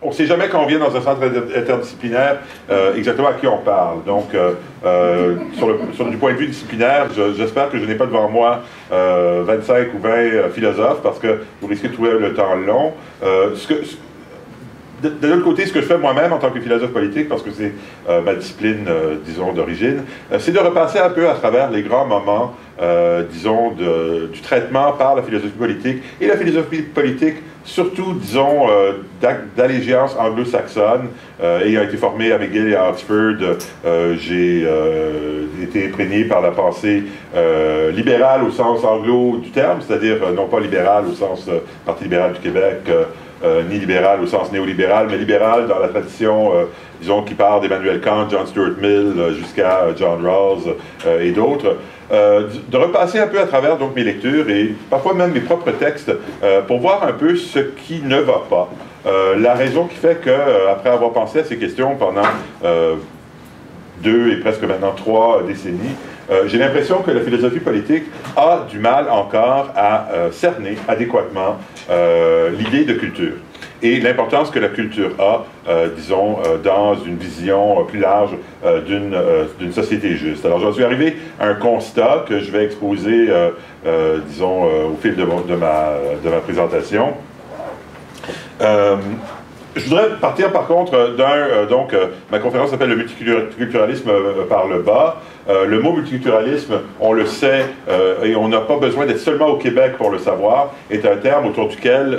on ne sait jamais quand on vient dans un centre interdisciplinaire exactement à qui on parle. Donc, du point de vue disciplinaire, j'espère que je n'ai pas devant moi 25 ou 20 philosophes, parce que vous risquez de trouver le temps long. De l'autre côté, ce que je fais moi-même en tant que philosophe politique, parce que c'est ma discipline, disons, d'origine, c'est de repasser un peu à travers les grands moments, disons, du traitement par la philosophie politique, et la philosophie politique, surtout, disons, d'allégeance anglo-saxonne. Ayant été formé à McGill et à Oxford, j'ai été imprégné par la pensée libérale au sens anglo du terme, c'est-à-dire non pas libérale au sens Parti libéral du Québec, ni libéral au sens néolibéral, mais libéral dans la tradition, disons, qui part d'Emmanuel Kant, John Stuart Mill, jusqu'à John Rawls et d'autres, de repasser un peu à travers donc mes lectures et parfois même mes propres textes pour voir un peu ce qui ne va pas. La raison qui fait que, après avoir pensé à ces questions pendant 2 et presque maintenant 3 décennies, j'ai l'impression que la philosophie politique a du mal encore à cerner adéquatement l'idée de culture et l'importance que la culture a, disons, dans une vision plus large d'une société juste. Alors, j'en suis arrivé à un constat que je vais exposer, disons, au fil de ma présentation. Je voudrais partir par contre donc ma conférence s'appelle « Le multiculturalisme par le bas ». Le mot multiculturalisme, on le sait, et on n'a pas besoin d'être seulement au Québec pour le savoir, est un terme autour duquel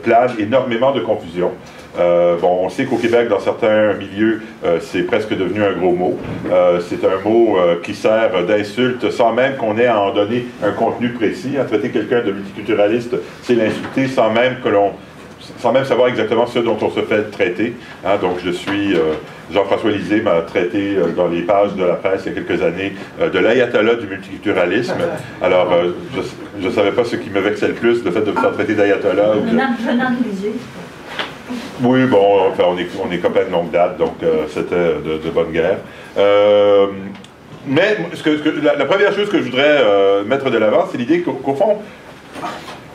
plane énormément de confusion. On sait qu'au Québec, dans certains milieux, c'est presque devenu un gros mot. C'est un mot qui sert d'insulte sans même qu'on ait à en donner un contenu précis. À traiter quelqu'un de multiculturaliste, c'est l'insulter sans même savoir exactement ce dont on se fait traiter. Donc je suis, Jean-François Lisée m'a traité dans les pages de la presse il y a quelques années de l'ayatollah du multiculturalisme. Alors je ne savais pas ce qui me vexait le plus, le fait de me faire traiter d'ayatollah. Venant de Lisée. Oui, bon, enfin, on est copains de longue date, donc c'était de bonne guerre. Mais la première chose que je voudrais mettre de l'avant, c'est l'idée qu'au fond,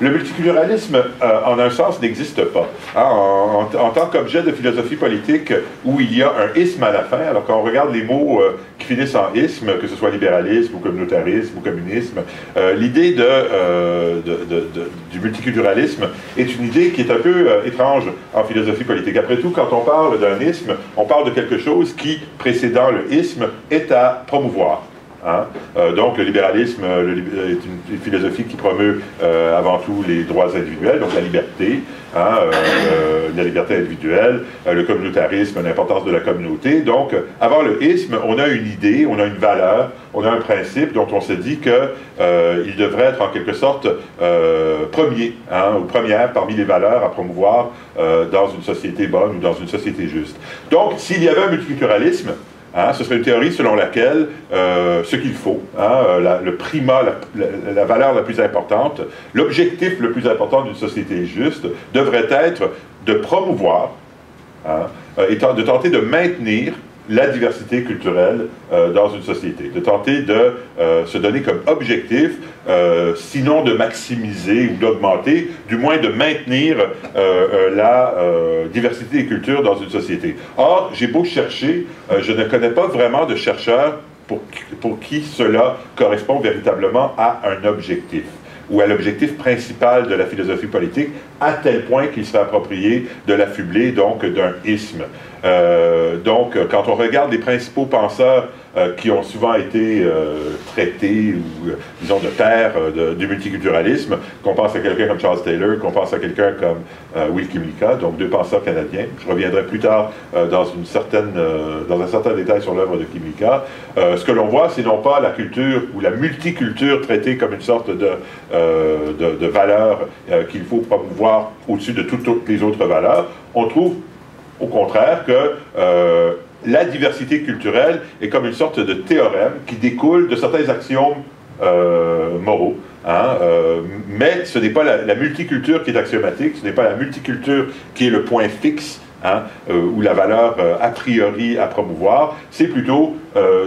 le multiculturalisme, en un sens, n'existe pas. En tant qu'objet de philosophie politique où il y a un isme à la fin, alors quand on regarde les mots qui finissent en isme, que ce soit libéralisme ou communautarisme ou communisme, l'idée du multiculturalisme est une idée qui est un peu étrange en philosophie politique. Après tout, quand on parle d'un isme, on parle de quelque chose qui, précédant le isme, est à promouvoir. Donc le libéralisme est une philosophie qui promeut avant tout les droits individuels, donc la liberté, la liberté individuelle, le communautarisme, l'importance de la communauté. Donc avant le isme, on a une idée, on a une valeur, on a un principe dont on se dit qu'il devrait être en quelque sorte premier, ou première parmi les valeurs à promouvoir dans une société bonne ou dans une société juste. Donc s'il y avait un multiculturalisme, ce serait une théorie selon laquelle ce qu'il faut, le primat, la valeur la plus importante, l'objectif le plus important d'une société juste devrait être de promouvoir et de tenter de maintenir la diversité culturelle dans une société, de tenter de se donner comme objectif, sinon de maximiser ou d'augmenter, du moins de maintenir la diversité des cultures dans une société. Or, j'ai beau chercher, je ne connais pas vraiment de chercheurs pour qui cela correspond véritablement à un objectif ou à l'objectif principal de la philosophie politique, à tel point qu'il serait approprié de l'affubler donc d'un isme. Donc, quand on regarde les principaux penseurs qui ont souvent été traités, ou disons de pères du multiculturalisme, qu'on pense à quelqu'un comme Charles Taylor, qu'on pense à quelqu'un comme Will Kymlicka, donc 2 penseurs canadiens. Je reviendrai plus tard dans un certain détail sur l'œuvre de Kymlicka. Ce que l'on voit, c'est non pas la culture ou la multiculture traitée comme une sorte de valeur qu'il faut promouvoir au-dessus de toutes les autres valeurs. On trouve au contraire que la diversité culturelle est comme une sorte de théorème qui découle de certains axiomes moraux. Mais ce n'est pas la multiculture qui est axiomatique, ce n'est pas la multiculture qui est le point fixe, ou la valeur a priori à promouvoir, c'est plutôt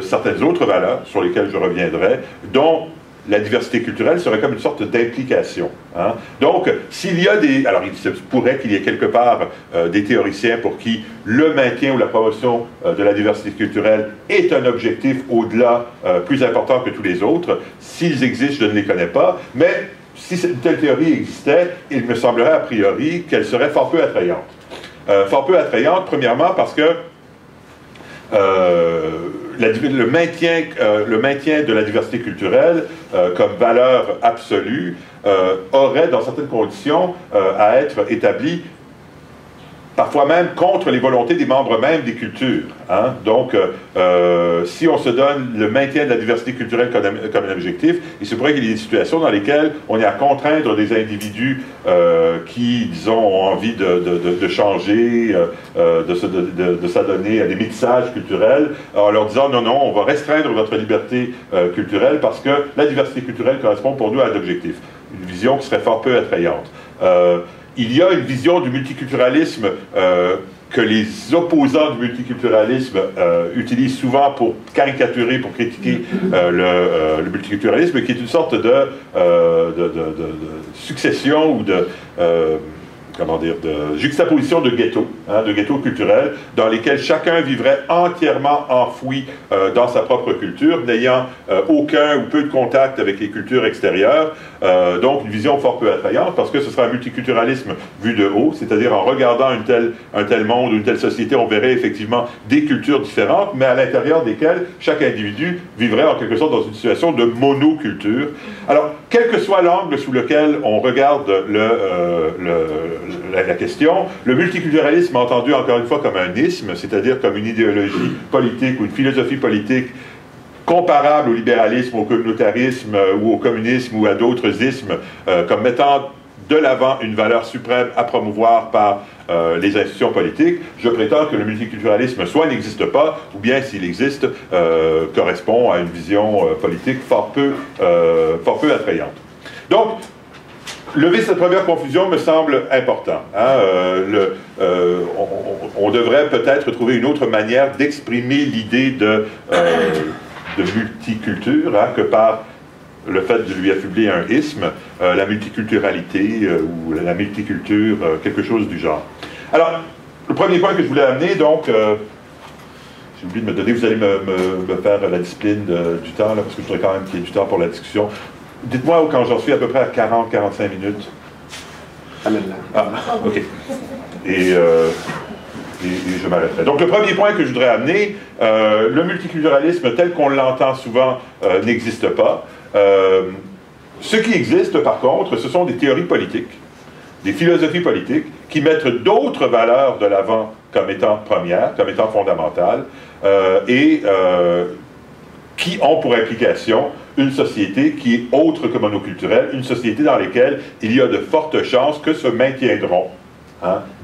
certaines autres valeurs sur lesquelles je reviendrai, dont la diversité culturelle serait comme une sorte d'implication. Hein. Donc, s'il y a des... Alors, il se pourrait qu'il y ait quelque part des théoriciens pour qui le maintien ou la promotion de la diversité culturelle est un objectif au-delà, plus important que tous les autres. S'ils existent, je ne les connais pas, mais si une telle théorie existait, il me semblerait a priori qu'elle serait fort peu attrayante. Fort peu attrayante, premièrement, parce que le maintien de la diversité culturelle comme valeur absolue aurait, dans certaines conditions, à être établi parfois même contre les volontés des membres mêmes des cultures. Hein? Donc, si on se donne le maintien de la diversité culturelle comme un objectif, il se pourrait qu'il y ait des situations dans lesquelles on est à contraindre des individus qui, disons, ont envie de changer, de s'adonner à des métissages culturels, en leur disant non, non, on va restreindre votre liberté culturelle parce que la diversité culturelle correspond pour nous à un objectif. Une vision qui serait fort peu attrayante. Il y a une vision du multiculturalisme que les opposants du multiculturalisme utilisent souvent pour caricaturer, pour critiquer le multiculturalisme, qui est une sorte de succession ou de juxtaposition de ghettos, hein, de ghettos culturels, dans lesquels chacun vivrait entièrement enfoui dans sa propre culture, n'ayant aucun ou peu de contact avec les cultures extérieures. Donc une vision fort peu attrayante, parce que ce sera un multiculturalisme vu de haut, c'est-à-dire en regardant un tel monde ou une telle société, on verrait effectivement des cultures différentes, mais à l'intérieur desquelles chaque individu vivrait en quelque sorte dans une situation de monoculture. Alors, quel que soit l'angle sous lequel on regarde la question, le multiculturalisme entendu encore une fois comme un isme, c'est-à-dire comme une idéologie politique ou une philosophie politique comparable au libéralisme, au communautarisme ou au communisme ou à d'autres ismes, comme mettant de l'avant une valeur suprême à promouvoir par les institutions politiques, je prétends que le multiculturalisme soit n'existe pas, ou bien s'il existe, correspond à une vision politique fort peu attrayante. Donc, lever cette première confusion me semble important. Hein? On devrait peut-être trouver une autre manière d'exprimer l'idée de multiculture, hein, que par le fait de lui affubler un isme, la multiculturalité ou la multiculture, quelque chose du genre. Alors, le premier point que je voulais amener, donc, j'ai oublié de me donner, vous allez me faire la discipline du temps, là, parce que je voudrais quand même qu'il y ait du temps pour la discussion. Dites-moi quand j'en suis à peu près à 40-45 minutes. Amène-la. Ah, OK. Et je m'arrêterai. Donc, le premier point que je voudrais amener, le multiculturalisme tel qu'on l'entend souvent n'existe pas. Ce qui existe, par contre, ce sont des théories politiques, des philosophies politiques qui mettent d'autres valeurs de l'avant comme étant premières, comme étant fondamentales, et qui ont pour implication une société qui est autre que monoculturelle, une société dans laquelle il y a de fortes chances que se maintiendront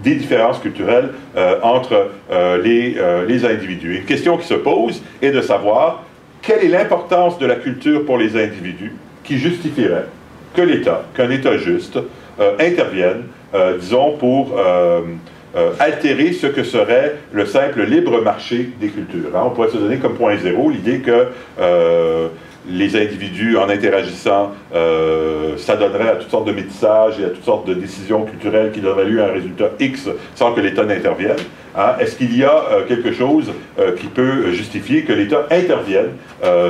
des différences culturelles entre les individus. Une question qui se pose est de savoir quelle est l'importance de la culture pour les individus qui justifierait que l'État, qu'un État juste, intervienne, disons, pour altérer ce que serait le simple libre marché des cultures. Hein? On pourrait se donner comme point zéro l'idée que les individus, en interagissant, s'adonneraient à toutes sortes de métissages et à toutes sortes de décisions culturelles qui donneraient lieu à un résultat X sans que l'État n'intervienne. Hein? Est-ce qu'il y a quelque chose qui peut justifier que l'État intervienne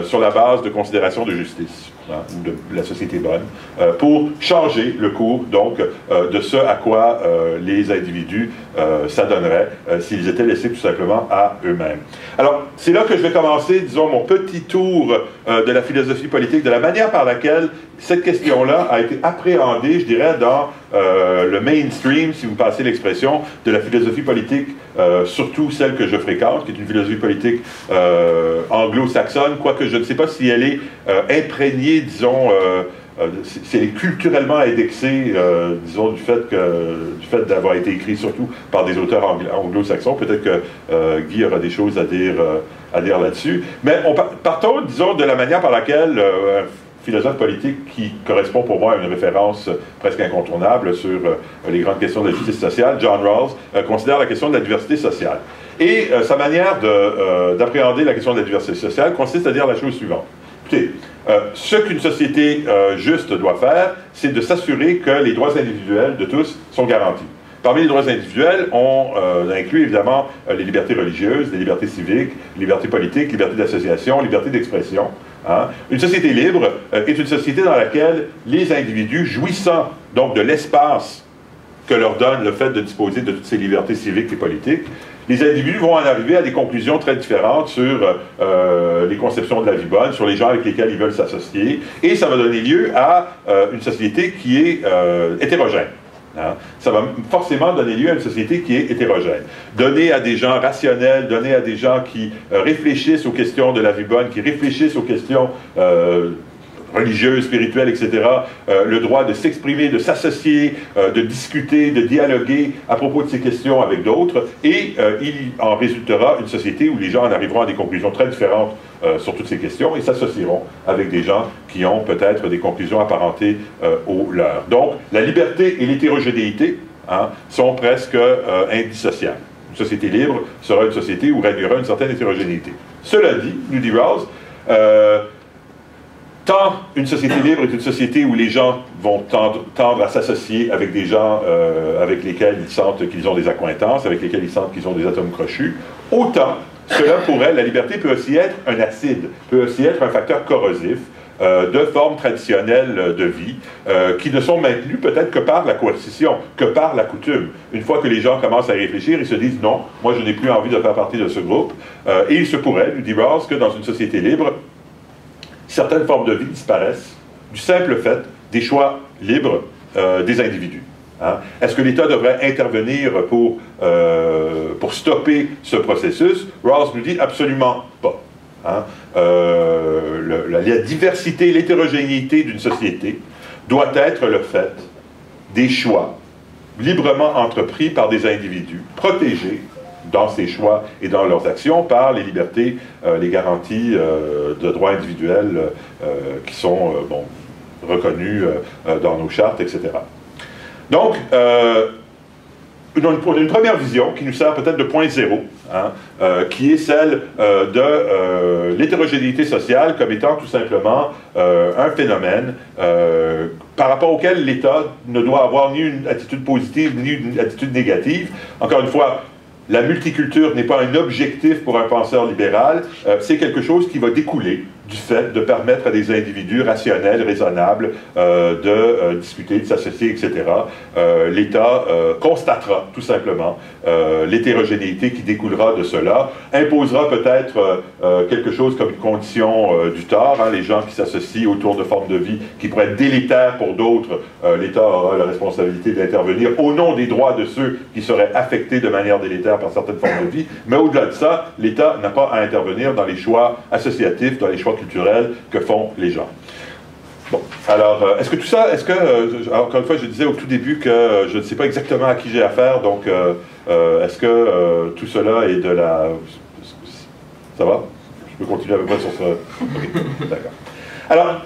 sur la base de considérations de justice, hein, ou de la société bonne, pour changer le cours, donc, de ce à quoi les individus s'adonneraient s'ils étaient laissés tout simplement à eux-mêmes. Alors, c'est là que je vais commencer, disons, mon petit tour de la philosophie politique, de la manière par laquelle cette question-là a été appréhendée, je dirais, dans le mainstream, si vous passez l'expression, de la philosophie politique, surtout celle que je fréquente, qui est une philosophie politique anglo-saxonne, quoique je ne sais pas si elle est imprégnée, disons, c'est culturellement indexé, disons, du fait d'avoir été écrit surtout par des auteurs anglo-saxons. Peut-être que Guy aura des choses à dire là-dessus. Mais partons, disons, de la manière par laquelle un philosophe politique qui correspond pour moi à une référence presque incontournable sur les grandes questions de la justice sociale, John Rawls, considère la question de la diversité sociale. Et sa manière d'appréhender la question de la diversité sociale consiste à dire la chose suivante. Écoutez, ce qu'une société juste doit faire, c'est de s'assurer que les droits individuels de tous sont garantis. Parmi les droits individuels, on inclut évidemment les libertés religieuses, les libertés civiques, les libertés politiques, liberté d'association, liberté d'expression. Hein. Une société libre est une société dans laquelle les individus, jouissant donc de l'espace que leur donne le fait de disposer de toutes ces libertés civiques et politiques, les individus vont en arriver à des conclusions très différentes sur les conceptions de la vie bonne, sur les gens avec lesquels ils veulent s'associer, et ça va donner lieu à une société qui est hétérogène. Hein? Ça va forcément donner lieu à une société qui est hétérogène. Donner à des gens rationnels, donner à des gens qui réfléchissent aux questions de la vie bonne, qui réfléchissent aux questions religieuses, spirituelles, etc., le droit de s'exprimer, de s'associer, de discuter, de dialoguer à propos de ces questions avec d'autres, et il en résultera une société où les gens en arriveront à des conclusions très différentes sur toutes ces questions et s'associeront avec des gens qui ont peut-être des conclusions apparentées aux leurs. Donc, la liberté et l'hétérogénéité sont presque indissociables. Une société libre sera une société où régnera une certaine hétérogénéité. Cela dit, nous dit Rawls, tant une société libre est une société où les gens vont tendre à s'associer avec des gens avec lesquels ils sentent qu'ils ont des accointances, avec lesquels ils sentent qu'ils ont des atomes crochus, autant cela pourrait, la liberté peut aussi être un acide, peut aussi être un facteur corrosif de formes traditionnelles de vie qui ne sont maintenues peut-être que par la coercition, que par la coutume. Une fois que les gens commencent à y réfléchir, ils se disent non, moi je n'ai plus envie de faire partie de ce groupe, et il se pourrait, nous dit Rawls, que dans une société libre, certaines formes de vie disparaissent du simple fait des choix libres des individus. Hein? Est-ce que l'État devrait intervenir pour stopper ce processus? Rawls nous dit absolument pas. Hein? La diversité, l'hétérogénéité d'une société doit être le fait des choix librement entrepris par des individus, protégés dans ces choix et dans leurs actions par les libertés, les garanties de droits individuels qui sont reconnues dans nos chartes, etc. Donc, on a une première vision qui nous sert peut-être de point zéro, qui est celle de l'hétérogénéité sociale comme étant tout simplement un phénomène par rapport auquel l'État ne doit avoir ni une attitude positive ni une attitude négative. Encore une fois, la multiculture n'est pas un objectif pour un penseur libéral, c'est quelque chose qui va découler du fait de permettre à des individus rationnels, raisonnables, de discuter, de s'associer, etc. L'État constatera tout simplement l'hétérogénéité qui découlera de cela, imposera peut-être quelque chose comme une condition du tort, les gens qui s'associent autour de formes de vie qui pourraient être délétères pour d'autres, l'État aura la responsabilité d'intervenir au nom des droits de ceux qui seraient affectés de manière délétère par certaines formes de vie, mais au-delà de ça, l'État n'a pas à intervenir dans les choix associatifs, dans les choix culturels que font les gens. Bon, alors, est-ce que tout ça, encore une fois, je disais au tout début que je ne sais pas exactement à qui j'ai affaire, donc est-ce que tout cela est de la... Ça va? Je peux continuer à peu près sur ce... Okay. D'accord. Alors,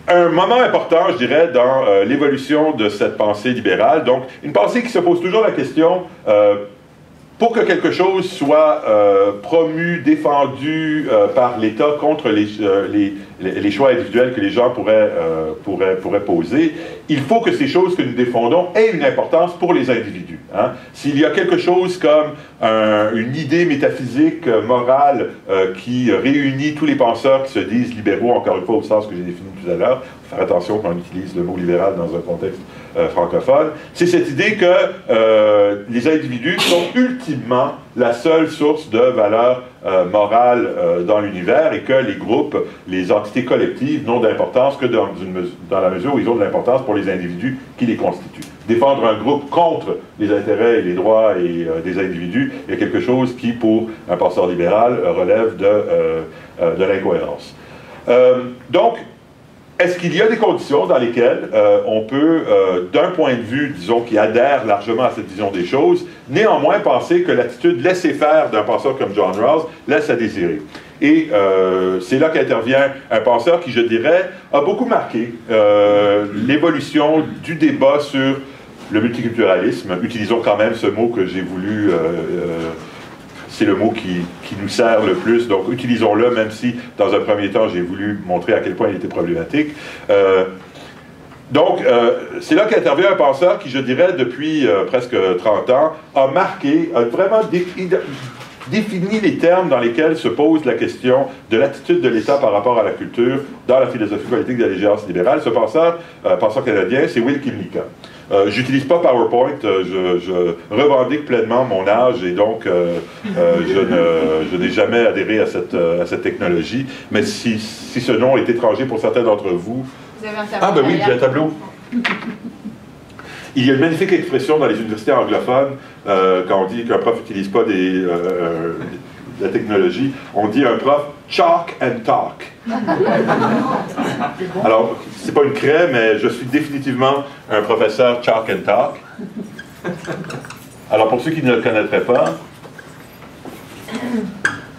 un moment important, je dirais, dans l'évolution de cette pensée libérale, donc une pensée qui se pose toujours la question... pour que quelque chose soit promu, défendu par l'État contre les choix individuels que les gens pourraient poser, il faut que ces choses que nous défendons aient une importance pour les individus. Hein? S'il y a quelque chose comme une idée métaphysique, morale, qui réunit tous les penseurs qui se disent libéraux, encore une fois au sens que j'ai défini tout à l'heure, faire attention quand on utilise le mot libéral dans un contexte francophone, c'est cette idée que les individus sont ultimement la seule source de valeur morale dans l'univers et que les groupes, les entités collectives n'ont d'importance que dans la mesure où ils ont de l'importance pour les individus qui les constituent. Défendre un groupe contre les intérêts et les droits des individus est quelque chose qui, pour un penseur libéral, relève de l'incohérence. Donc, est-ce qu'il y a des conditions dans lesquelles on peut, d'un point de vue, disons, qui adhère largement à cette vision des choses, néanmoins penser que l'attitude laissez-faire d'un penseur comme John Rawls laisse à désirer? Et c'est là qu'intervient un penseur qui, je dirais, a beaucoup marqué l'évolution du débat sur le multiculturalisme. Utilisons quand même ce mot que j'ai voulu c'est le mot qui nous sert le plus, donc utilisons-le, même si dans un premier temps j'ai voulu montrer à quel point il était problématique. Donc, c'est là qu'intervient un penseur qui, je dirais, depuis presque 30 ans, a marqué, a vraiment défini les termes dans lesquels se pose la question de l'attitude de l'État par rapport à la culture dans la philosophie politique de l'allégeance libérale. Ce penseur canadien, c'est Will Kymlicka. J'utilise pas PowerPoint, je revendique pleinement mon âge et donc je n'ai jamais adhéré à cette technologie, mais si ce nom est étranger pour certains d'entre vous... Vous avez un tableau. Ah ben oui, j'ai un tableau. Il y a une magnifique expression dans les universités anglophones, quand on dit qu'un prof n'utilise pas la technologie, on dit un prof « chalk and talk ». Alors, c'est pas une craie, mais je suis définitivement un professeur chalk and talk. Alors, pour ceux qui ne le connaîtraient pas,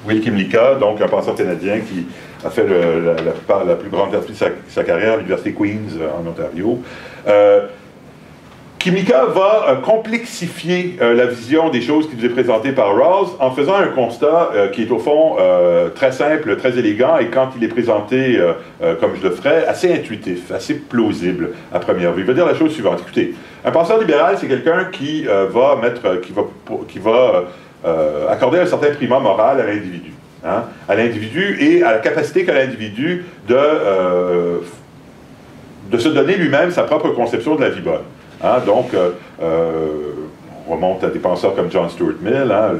Will Kymlicka, donc un penseur canadien qui a fait la plus grande partie de sa carrière à l'Université Queen's en Ontario. Kymlicka va complexifier la vision des choses qui nous est présentée par Rawls en faisant un constat qui est au fond très simple, très élégant et quand il est présenté, comme je le ferai, assez intuitif, assez plausible à première vue. Il va dire la chose suivante. Écoutez, un penseur libéral, c'est quelqu'un qui va accorder un certain primat moral à l'individu. Hein, à l'individu et à la capacité qu'a l'individu de se donner lui-même sa propre conception de la vie bonne. Hein, donc, on remonte à des penseurs comme John Stuart Mill, hein,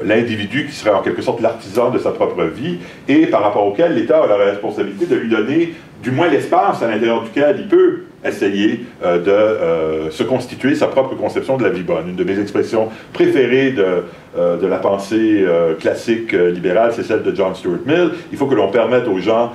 l'individu qui serait en quelque sorte l'artisan de sa propre vie et par rapport auquel l'État a la responsabilité de lui donner du moins l'espace à l'intérieur duquel il peut essayer de se constituer sa propre conception de la vie bonne. Une de mes expressions préférées de la pensée classique libérale, c'est celle de John Stuart Mill. Il faut que l'on permette aux gens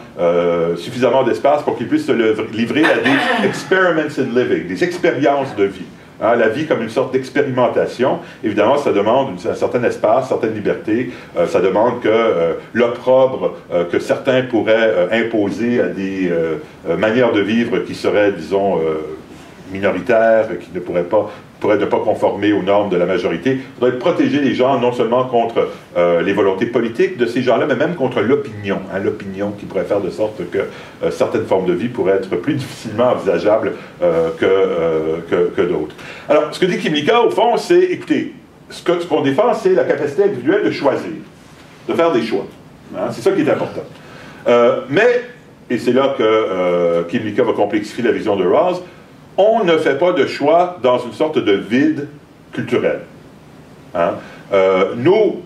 suffisamment d'espace pour qu'ils puissent se livrer à des experiments in living, des expériences de vie. Hein, la vie comme une sorte d'expérimentation, évidemment, ça demande un certain espace, certaine liberté, ça demande que l'opprobre que certains pourraient imposer à des manières de vivre qui seraient, disons, minoritaires, qui ne pourraient ne pas conformer aux normes de la majorité, doit protéger les gens non seulement contre les volontés politiques de ces gens-là, mais même contre l'opinion. Hein, l'opinion qui pourrait faire de sorte que certaines formes de vie pourraient être plus difficilement envisageables que d'autres. Alors, ce que dit Kymlicka, au fond, c'est, écoutez, ce qu'on défend, c'est la capacité individuelle de choisir, de faire des choix. Hein, c'est ça qui est important. Mais, et c'est là que Kymlicka va complexifier la vision de Rawls, on ne fait pas de choix dans une sorte de vide culturel. Hein? Nos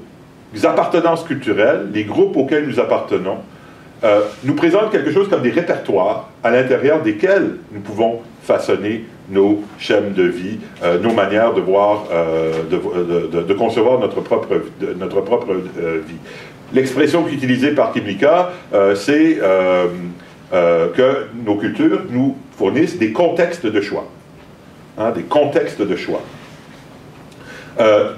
appartenances culturelles, les groupes auxquels nous appartenons, nous présentent quelque chose comme des répertoires à l'intérieur desquels nous pouvons façonner nos schèmes de vie, nos manières de voir, de concevoir notre propre vie. L'expression utilisée par Kymlicka, c'est que nos cultures nous fournissent des contextes de choix. Hein, des contextes de choix.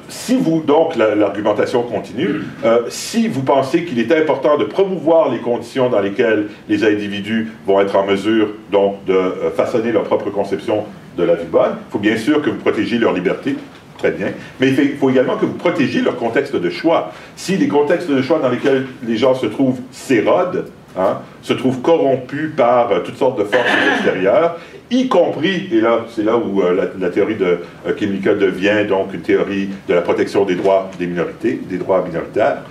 Si vous, donc, l'argumentation continue, si vous pensez qu'il est important de promouvoir les conditions dans lesquelles les individus vont être en mesure, donc, de façonner leur propre conception de la vie bonne, il faut bien sûr que vous protégiez leur liberté, très bien, mais il faut également que vous protégiez leur contexte de choix. Si les contextes de choix dans lesquels les gens se trouvent s'érodent, hein, se trouvent corrompus par toutes sortes de forces extérieures, y compris, et là, c'est là où la théorie de Kymlicka devient donc une théorie de la protection des droits des minorités, des droits minoritaires,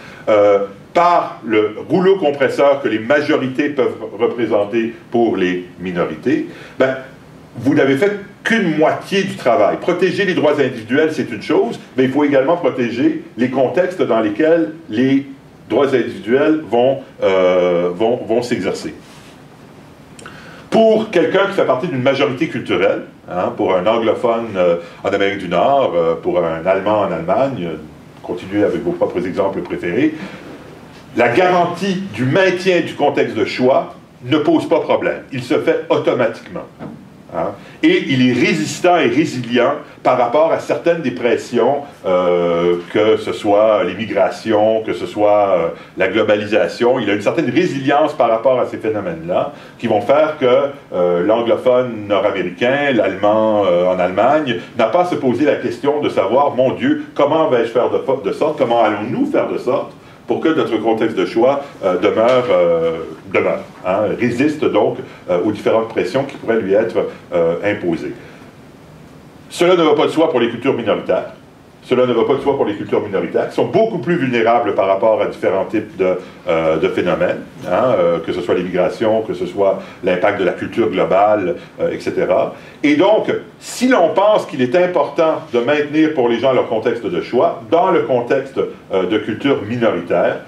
par le rouleau compresseur que les majorités peuvent représenter pour les minorités, ben, vous n'avez fait qu'une moitié du travail. Protéger les droits individuels, c'est une chose, mais il faut également protéger les contextes dans lesquels les droits individuels vont s'exercer. Pour quelqu'un qui fait partie d'une majorité culturelle, hein, pour un anglophone en Amérique du Nord, pour un Allemand en Allemagne, continuez avec vos propres exemples préférés, la garantie du maintien du contexte de choix ne pose pas problème. Il se fait automatiquement. Hein? Et il est résistant et résilient par rapport à certaines des pressions, que ce soit l'immigration, que ce soit la globalisation. Il a une certaine résilience par rapport à ces phénomènes-là, qui vont faire que l'anglophone nord-américain, l'allemand en Allemagne, n'a pas à se poser la question de savoir, mon Dieu, comment vais-je faire de sorte, comment allons-nous faire de sorte pour que notre contexte de choix demeure, hein, résiste donc aux différentes pressions qui pourraient lui être imposées. Cela ne va pas de soi pour les cultures minoritaires. Cela ne va pas de soi pour les cultures minoritaires, qui sont beaucoup plus vulnérables par rapport à différents types de phénomènes, hein, que ce soit l'immigration, que ce soit l'impact de la culture globale, etc. Et donc, si l'on pense qu'il est important de maintenir pour les gens leur contexte de choix, dans le contexte de culture minoritaire,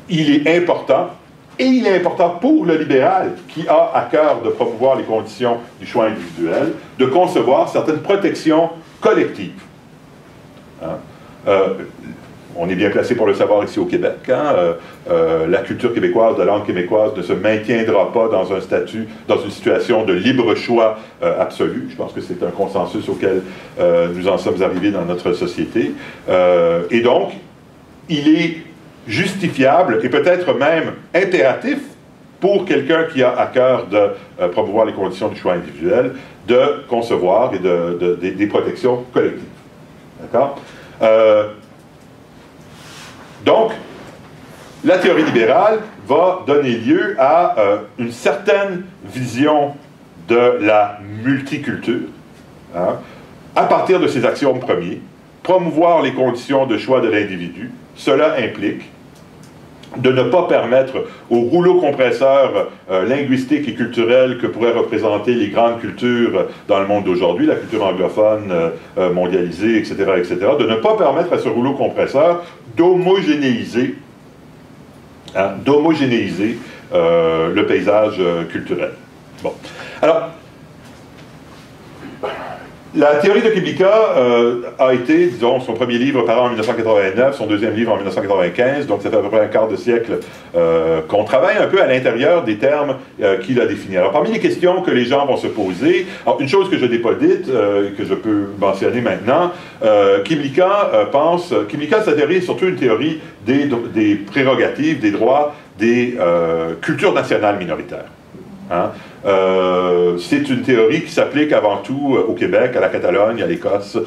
il est important, et il est important pour le libéral, qui a à cœur de promouvoir les conditions du choix individuel, de concevoir certaines protections collectives. Hein? On est bien placé pour le savoir ici au Québec. Hein? La culture québécoise, la langue québécoise ne se maintiendra pas dans un statut, dans une situation de libre choix absolu. Je pense que c'est un consensus auquel nous en sommes arrivés dans notre société. Et donc, il est justifiable et peut-être même impératif pour quelqu'un qui a à cœur de promouvoir les conditions du choix individuel, de concevoir et des protections collectives. D'accord? Donc, la théorie libérale va donner lieu à une certaine vision de la multiculture, hein, à partir de ses axiomes premiers. Promouvoir les conditions de choix de l'individu, cela implique de ne pas permettre au rouleau compresseur linguistique et culturel que pourraient représenter les grandes cultures dans le monde d'aujourd'hui, la culture anglophone mondialisée, etc., etc., de ne pas permettre à ce rouleau compresseur d'homogénéiser, hein, le paysage culturel. Bon. Alors, la théorie de Kublika a été, disons, son premier livre paru en 1989, son deuxième livre en 1995, donc ça fait à peu près un quart de siècle qu'on travaille un peu à l'intérieur des termes qu'il a définis. Alors, parmi les questions que les gens vont se poser, alors, une chose que je n'ai pas dite, que je peux mentionner maintenant, Kublika, sa théorie est surtout une théorie des prérogatives, des droits des cultures nationales minoritaires. Hein? C'est une théorie qui s'applique avant tout au Québec, à la Catalogne, à l'Écosse,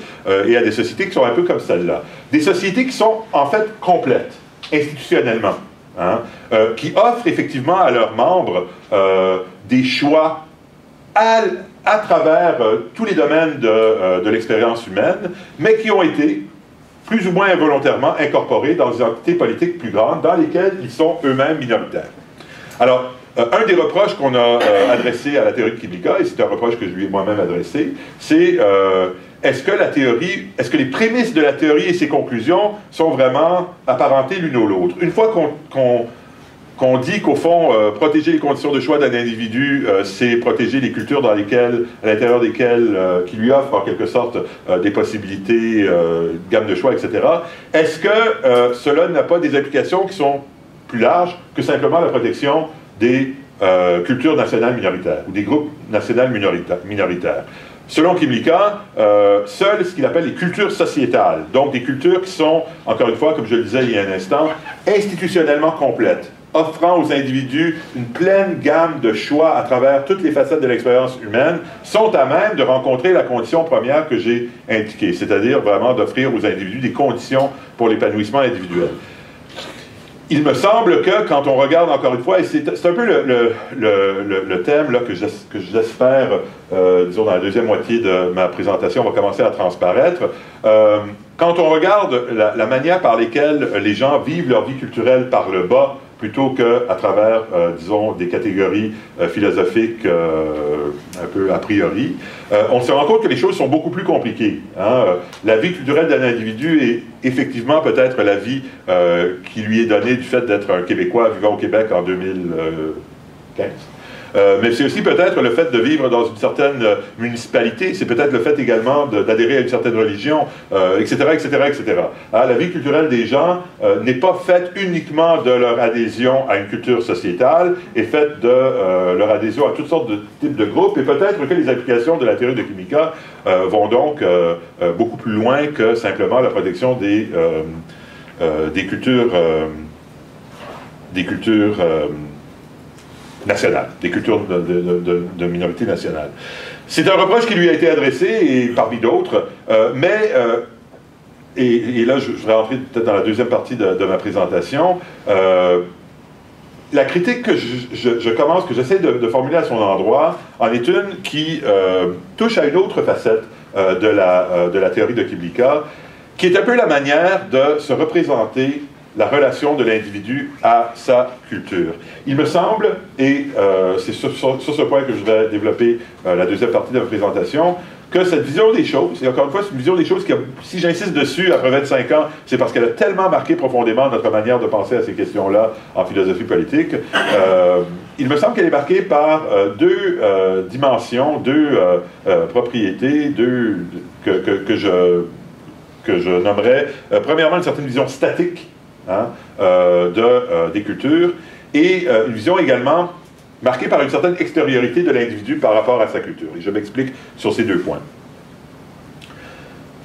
et à des sociétés qui sont un peu comme celle-là. Des sociétés qui sont en fait complètes, institutionnellement, hein? Qui offrent effectivement à leurs membres des choix à travers tous les domaines de l'expérience humaine, mais qui ont été plus ou moins involontairement incorporés dans des entités politiques plus grandes, dans lesquelles ils sont eux-mêmes minoritaires. Alors, un des reproches qu'on a adressé à la théorie de Kublika, et c'est un reproche que je lui ai moi-même adressé, c'est est-ce que les prémices de la théorie et ses conclusions sont vraiment apparentées l'une à l'autre? Une fois qu'on dit qu'au fond, protéger les conditions de choix d'un individu, c'est protéger les cultures à l'intérieur desquelles, qui lui offrent en quelque sorte des possibilités, gamme de choix, etc., est-ce que cela n'a pas des applications qui sont plus larges que simplement la protection des cultures nationales minoritaires, ou des groupes nationaux minoritaires? Selon Kublika, seules ce qu'il appelle les cultures sociétales, donc des cultures qui sont, encore une fois, comme je le disais il y a un instant, institutionnellement complètes, offrant aux individus une pleine gamme de choix à travers toutes les facettes de l'expérience humaine, sont à même de rencontrer la condition première que j'ai indiquée, c'est-à-dire vraiment d'offrir aux individus des conditions pour l'épanouissement individuel. Il me semble que, quand on regarde encore une fois, et c'est un peu le thème là, que j'espère, disons, dans la deuxième moitié de ma présentation, va commencer à transparaître, quand on regarde la manière par laquelle les gens vivent leur vie culturelle par le bas, plutôt qu'à travers, disons, des catégories philosophiques un peu a priori, on se rend compte que les choses sont beaucoup plus compliquées. Hein? La vie culturelle d'un individu est effectivement peut-être la vie qui lui est donnée du fait d'être un Québécois vivant au Québec en 15. Mais c'est aussi peut-être le fait de vivre dans une certaine municipalité, c'est peut-être le fait également d'adhérer à une certaine religion, etc., etc., etc. Hein, la vie culturelle des gens n'est pas faite uniquement de leur adhésion à une culture sociétale, est faite de leur adhésion à toutes sortes de types de groupes, et peut-être que les applications de la théorie de Kimika vont donc beaucoup plus loin que simplement la protection des cultures nationales, des cultures de minorités nationales. C'est un reproche qui lui a été adressé, et parmi d'autres, et là je vais rentrer peut-être dans la deuxième partie de ma présentation, la critique que que j'essaie de formuler à son endroit, en est une qui touche à une autre facette de la théorie de Kimika, qui est un peu la manière de se représenter la relation de l'individu à sa culture. Il me semble, et c'est sur ce point que je vais développer la deuxième partie de ma présentation, que cette vision des choses, et encore une fois, c'est une vision des choses qui, si j'insiste dessus après 25 ans, c'est parce qu'elle a tellement marqué profondément notre manière de penser à ces questions-là en philosophie politique. Il me semble qu'elle est marquée par deux dimensions, deux propriétés, que je nommerais, premièrement, une certaine vision statique, hein, des cultures, et une vision également marquée par une certaine extériorité de l'individu par rapport à sa culture. Et je m'explique sur ces deux points.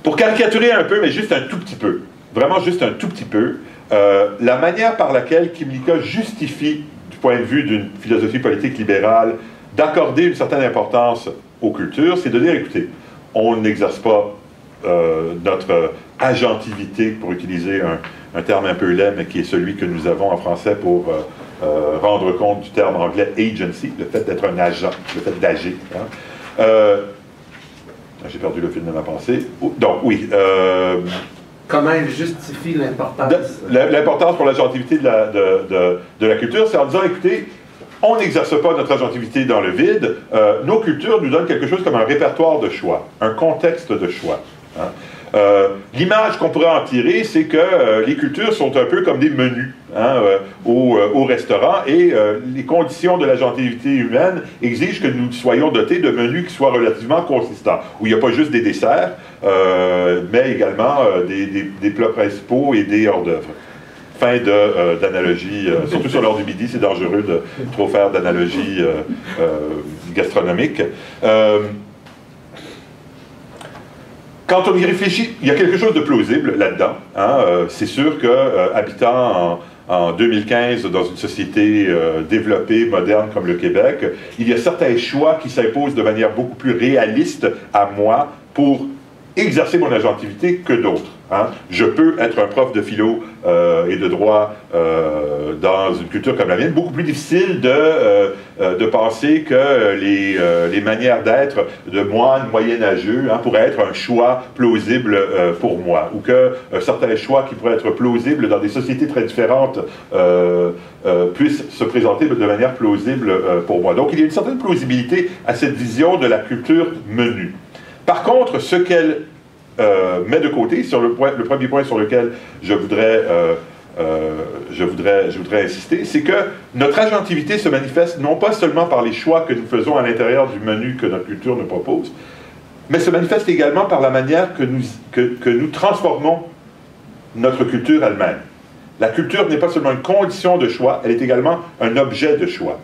Pour caricaturer un peu, mais juste un tout petit peu, vraiment juste un tout petit peu, la manière par laquelle Kimika justifie, du point de vue d'une philosophie politique libérale, d'accorder une certaine importance aux cultures, c'est de dire, écoutez, on n'exerce pas notre agentivité, pour utiliser un terme un peu laid, mais qui est celui que nous avons en français pour rendre compte du terme anglais agency, le fait d'être un agent, le fait d'agir. Hein. J'ai perdu le fil de ma pensée. Donc, oui. Comment elle justifie l'importance? L'importance pour l'agentivité de la culture, c'est en disant, écoutez, on n'exerce pas notre agentivité dans le vide, nos cultures nous donnent quelque chose comme un répertoire de choix, un contexte de choix. Hein. L'image qu'on pourrait en tirer, c'est que les cultures sont un peu comme des menus, hein, au restaurant, et les conditions de l'agentivité humaine exigent que nous soyons dotés de menus qui soient relativement consistants, où il n'y a pas juste des desserts, mais également des plats principaux et des hors-d'œuvre. Fin d'analogie, surtout sur l'heure du midi, c'est dangereux de trop faire d'analogie gastronomique. Quand on y réfléchit, il y a quelque chose de plausible là-dedans. Hein? C'est sûr que, habitant en 2015 dans une société développée, moderne comme le Québec, il y a certains choix qui s'imposent de manière beaucoup plus réaliste à moi pour exercer mon agentivité que d'autres. Hein? Je peux être un prof de philo et de droit dans une culture comme la mienne. Beaucoup plus difficile de penser que les manières d'être de moine moyenâgeux, hein, pourraient être un choix plausible pour moi, ou que certains choix qui pourraient être plausibles dans des sociétés très différentes puissent se présenter de manière plausible pour moi. Donc il y a une certaine plausibilité à cette vision de la culture menue. Par contre, ce qu'elle met de côté, sur le premier point sur lequel je voudrais insister, c'est que notre agentivité se manifeste non pas seulement par les choix que nous faisons à l'intérieur du menu que notre culture nous propose, mais se manifeste également par la manière que nous transformons notre culture elle-même. La culture n'est pas seulement une condition de choix, elle est également un objet de choix.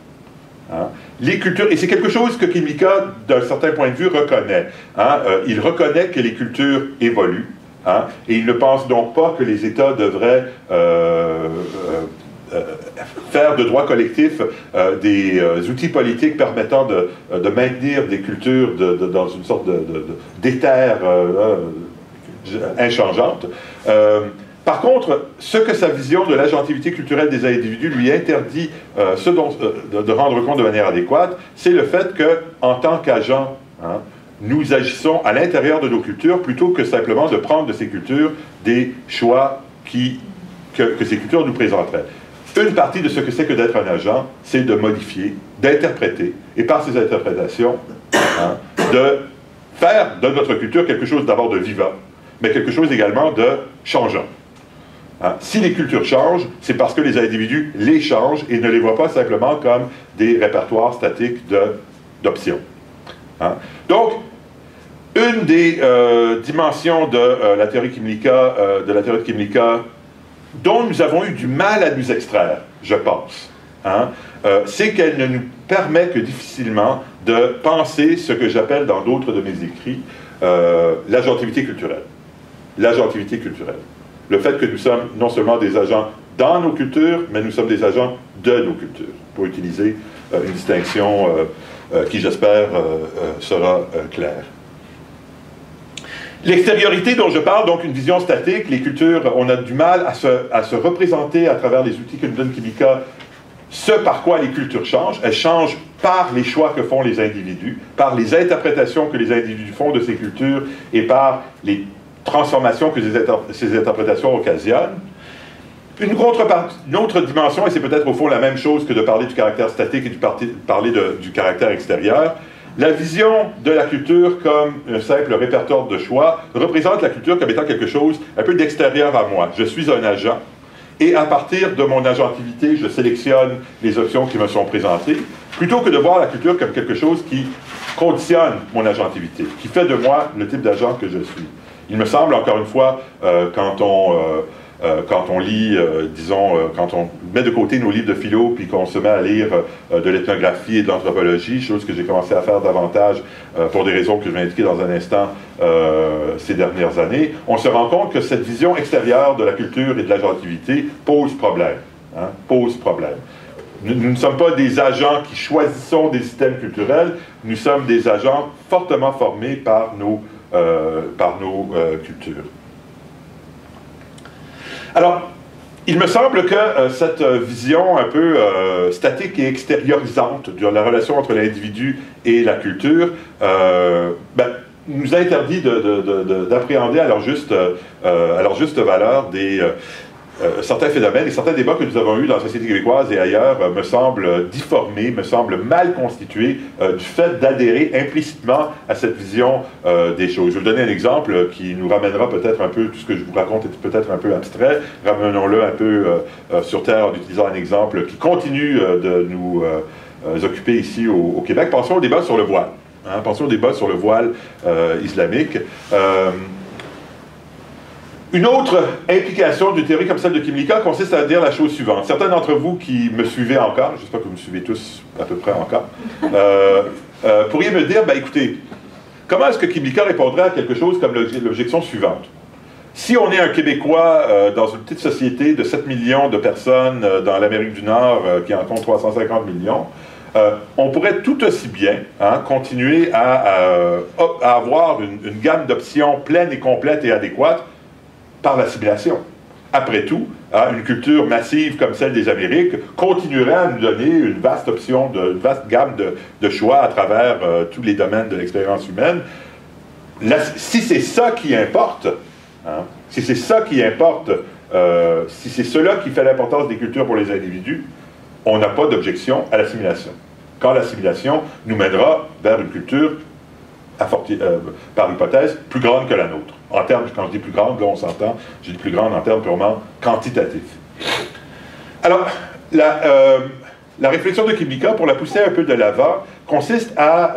Hein? Les cultures, et c'est quelque chose que Kimika, d'un certain point de vue, reconnaît. Hein? Il reconnaît que les cultures évoluent, hein? Et il ne pense donc pas que les États devraient faire de droit collectif des outils politiques permettant de maintenir des cultures dans une sorte d'éther inchangeante. Par contre, ce que sa vision de l'agentivité culturelle des individus lui interdit de rendre compte de manière adéquate, c'est le fait qu'en tant qu'agents, hein, nous agissons à l'intérieur de nos cultures plutôt que simplement de prendre de ces cultures des choix que ces cultures nous présenteraient. Une partie de ce que c'est que d'être un agent, c'est de modifier, d'interpréter, et par ces interprétations, hein, de faire de notre culture quelque chose d'abord de vivant, mais quelque chose également de changeant. Hein? Si les cultures changent, c'est parce que les individus les changent et ne les voient pas simplement comme des répertoires statiques d'options. Hein? Donc, une des dimensions de la théorie Kymlicka, dont nous avons eu du mal à nous extraire, je pense, hein, c'est qu'elle ne nous permet que difficilement de penser ce que j'appelle dans d'autres de mes écrits l'agentivité culturelle. L'agentivité culturelle. Le fait que nous sommes non seulement des agents dans nos cultures, mais nous sommes des agents de nos cultures, pour utiliser une distinction qui, j'espère, sera claire. L'extériorité dont je parle, donc une vision statique, les cultures, on a du mal à se représenter à travers les outils que nous donne Kymlicka ce par quoi les cultures changent. Elles changent par les choix que font les individus, par les interprétations que les individus font de ces cultures et par les transformations que ces interprétations occasionnent. Une autre dimension, et c'est peut-être au fond la même chose que de parler du caractère statique et de parler du caractère extérieur, la vision de la culture comme un simple répertoire de choix représente la culture comme étant quelque chose un peu d'extérieur à moi. Je suis un agent, et à partir de mon agentivité, je sélectionne les options qui me sont présentées, plutôt que de voir la culture comme quelque chose qui conditionne mon agentivité, qui fait de moi le type d'agent que je suis. Il me semble, encore une fois, quand on lit, quand on met de côté nos livres de philo, puis qu'on se met à lire de l'ethnographie et de l'anthropologie, chose que j'ai commencé à faire davantage pour des raisons que je vais indiquer dans un instant ces dernières années, on se rend compte que cette vision extérieure de la culture et de l'agentivité pose problème. Hein, pose problème. Nous ne sommes pas des agents qui choisissons des systèmes culturels, nous sommes des agents fortement formés par nos cultures. Alors, il me semble que cette vision un peu statique et extériorisante de la relation entre l'individu et la culture nous interdit d'appréhender à leur juste valeur certains phénomènes et certains débats que nous avons eus dans la société québécoise et ailleurs me semblent difformés, me semblent mal constitués du fait d'adhérer implicitement à cette vision des choses. Je vais vous donner un exemple qui nous ramènera peut-être un peu, tout ce que je vous raconte est peut-être un peu abstrait, ramenons-le un peu sur Terre en utilisant un exemple qui continue de nous occuper ici au Québec. Pensons au débat sur le voile. Hein, pensons au débat sur le voile islamique. Une autre implication d'une théorie comme celle de Kymlicka consiste à dire la chose suivante. Certains d'entre vous qui me suivez encore, j'espère que vous me suivez tous à peu près encore, pourriez me dire, écoutez, comment est-ce que Kymlicka répondrait à quelque chose comme l'objection suivante? Si on est un Québécois dans une petite société de 7 millions de personnes dans l'Amérique du Nord qui en compte 350 millions, on pourrait tout aussi bien continuer à avoir une gamme d'options pleine et complète et adéquate par l'assimilation. Après tout, une culture massive comme celle des Amériques continuerait à nous donner une vaste gamme de choix à travers tous les domaines de l'expérience humaine. Si c'est ça qui importe, si c'est ça qui importe, si c'est cela qui fait l'importance des cultures pour les individus, on n'a pas d'objection à l'assimilation. Quand l'assimilation nous mènera vers une culture, par hypothèse, plus grande que la nôtre. En termes, quand je dis plus grande, là on s'entend, je dis plus grande en termes purement quantitatifs. Alors, la réflexion de Kymlicka, pour la pousser un peu de l'avant, consiste à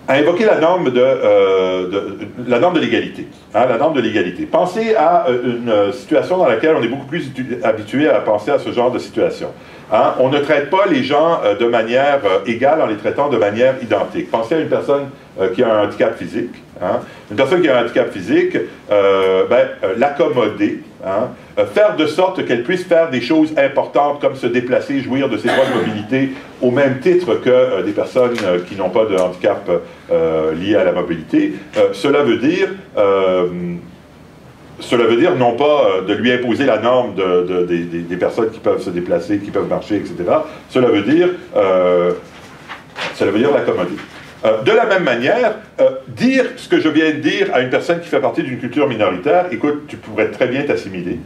invoquer la norme de l'égalité. La norme de l'égalité. Pensez à une situation dans laquelle on est beaucoup plus habitué à penser à ce genre de situation. On ne traite pas les gens de manière égale en les traitant de manière identique. Pensez à une personne qui a un handicap physique. Une personne qui a un handicap physique, l'accommoder, faire de sorte qu'elle puisse faire des choses importantes comme se déplacer, jouir de ses droits de mobilité au même titre que des personnes qui n'ont pas de handicap lié à la mobilité. Cela veut dire non pas de lui imposer la norme des personnes qui peuvent se déplacer, qui peuvent marcher, etc. Cela veut dire l'accommoder. De la même manière, dire ce que je viens de dire à une personne qui fait partie d'une culture minoritaire, écoute, tu pourrais très bien t'assimiler.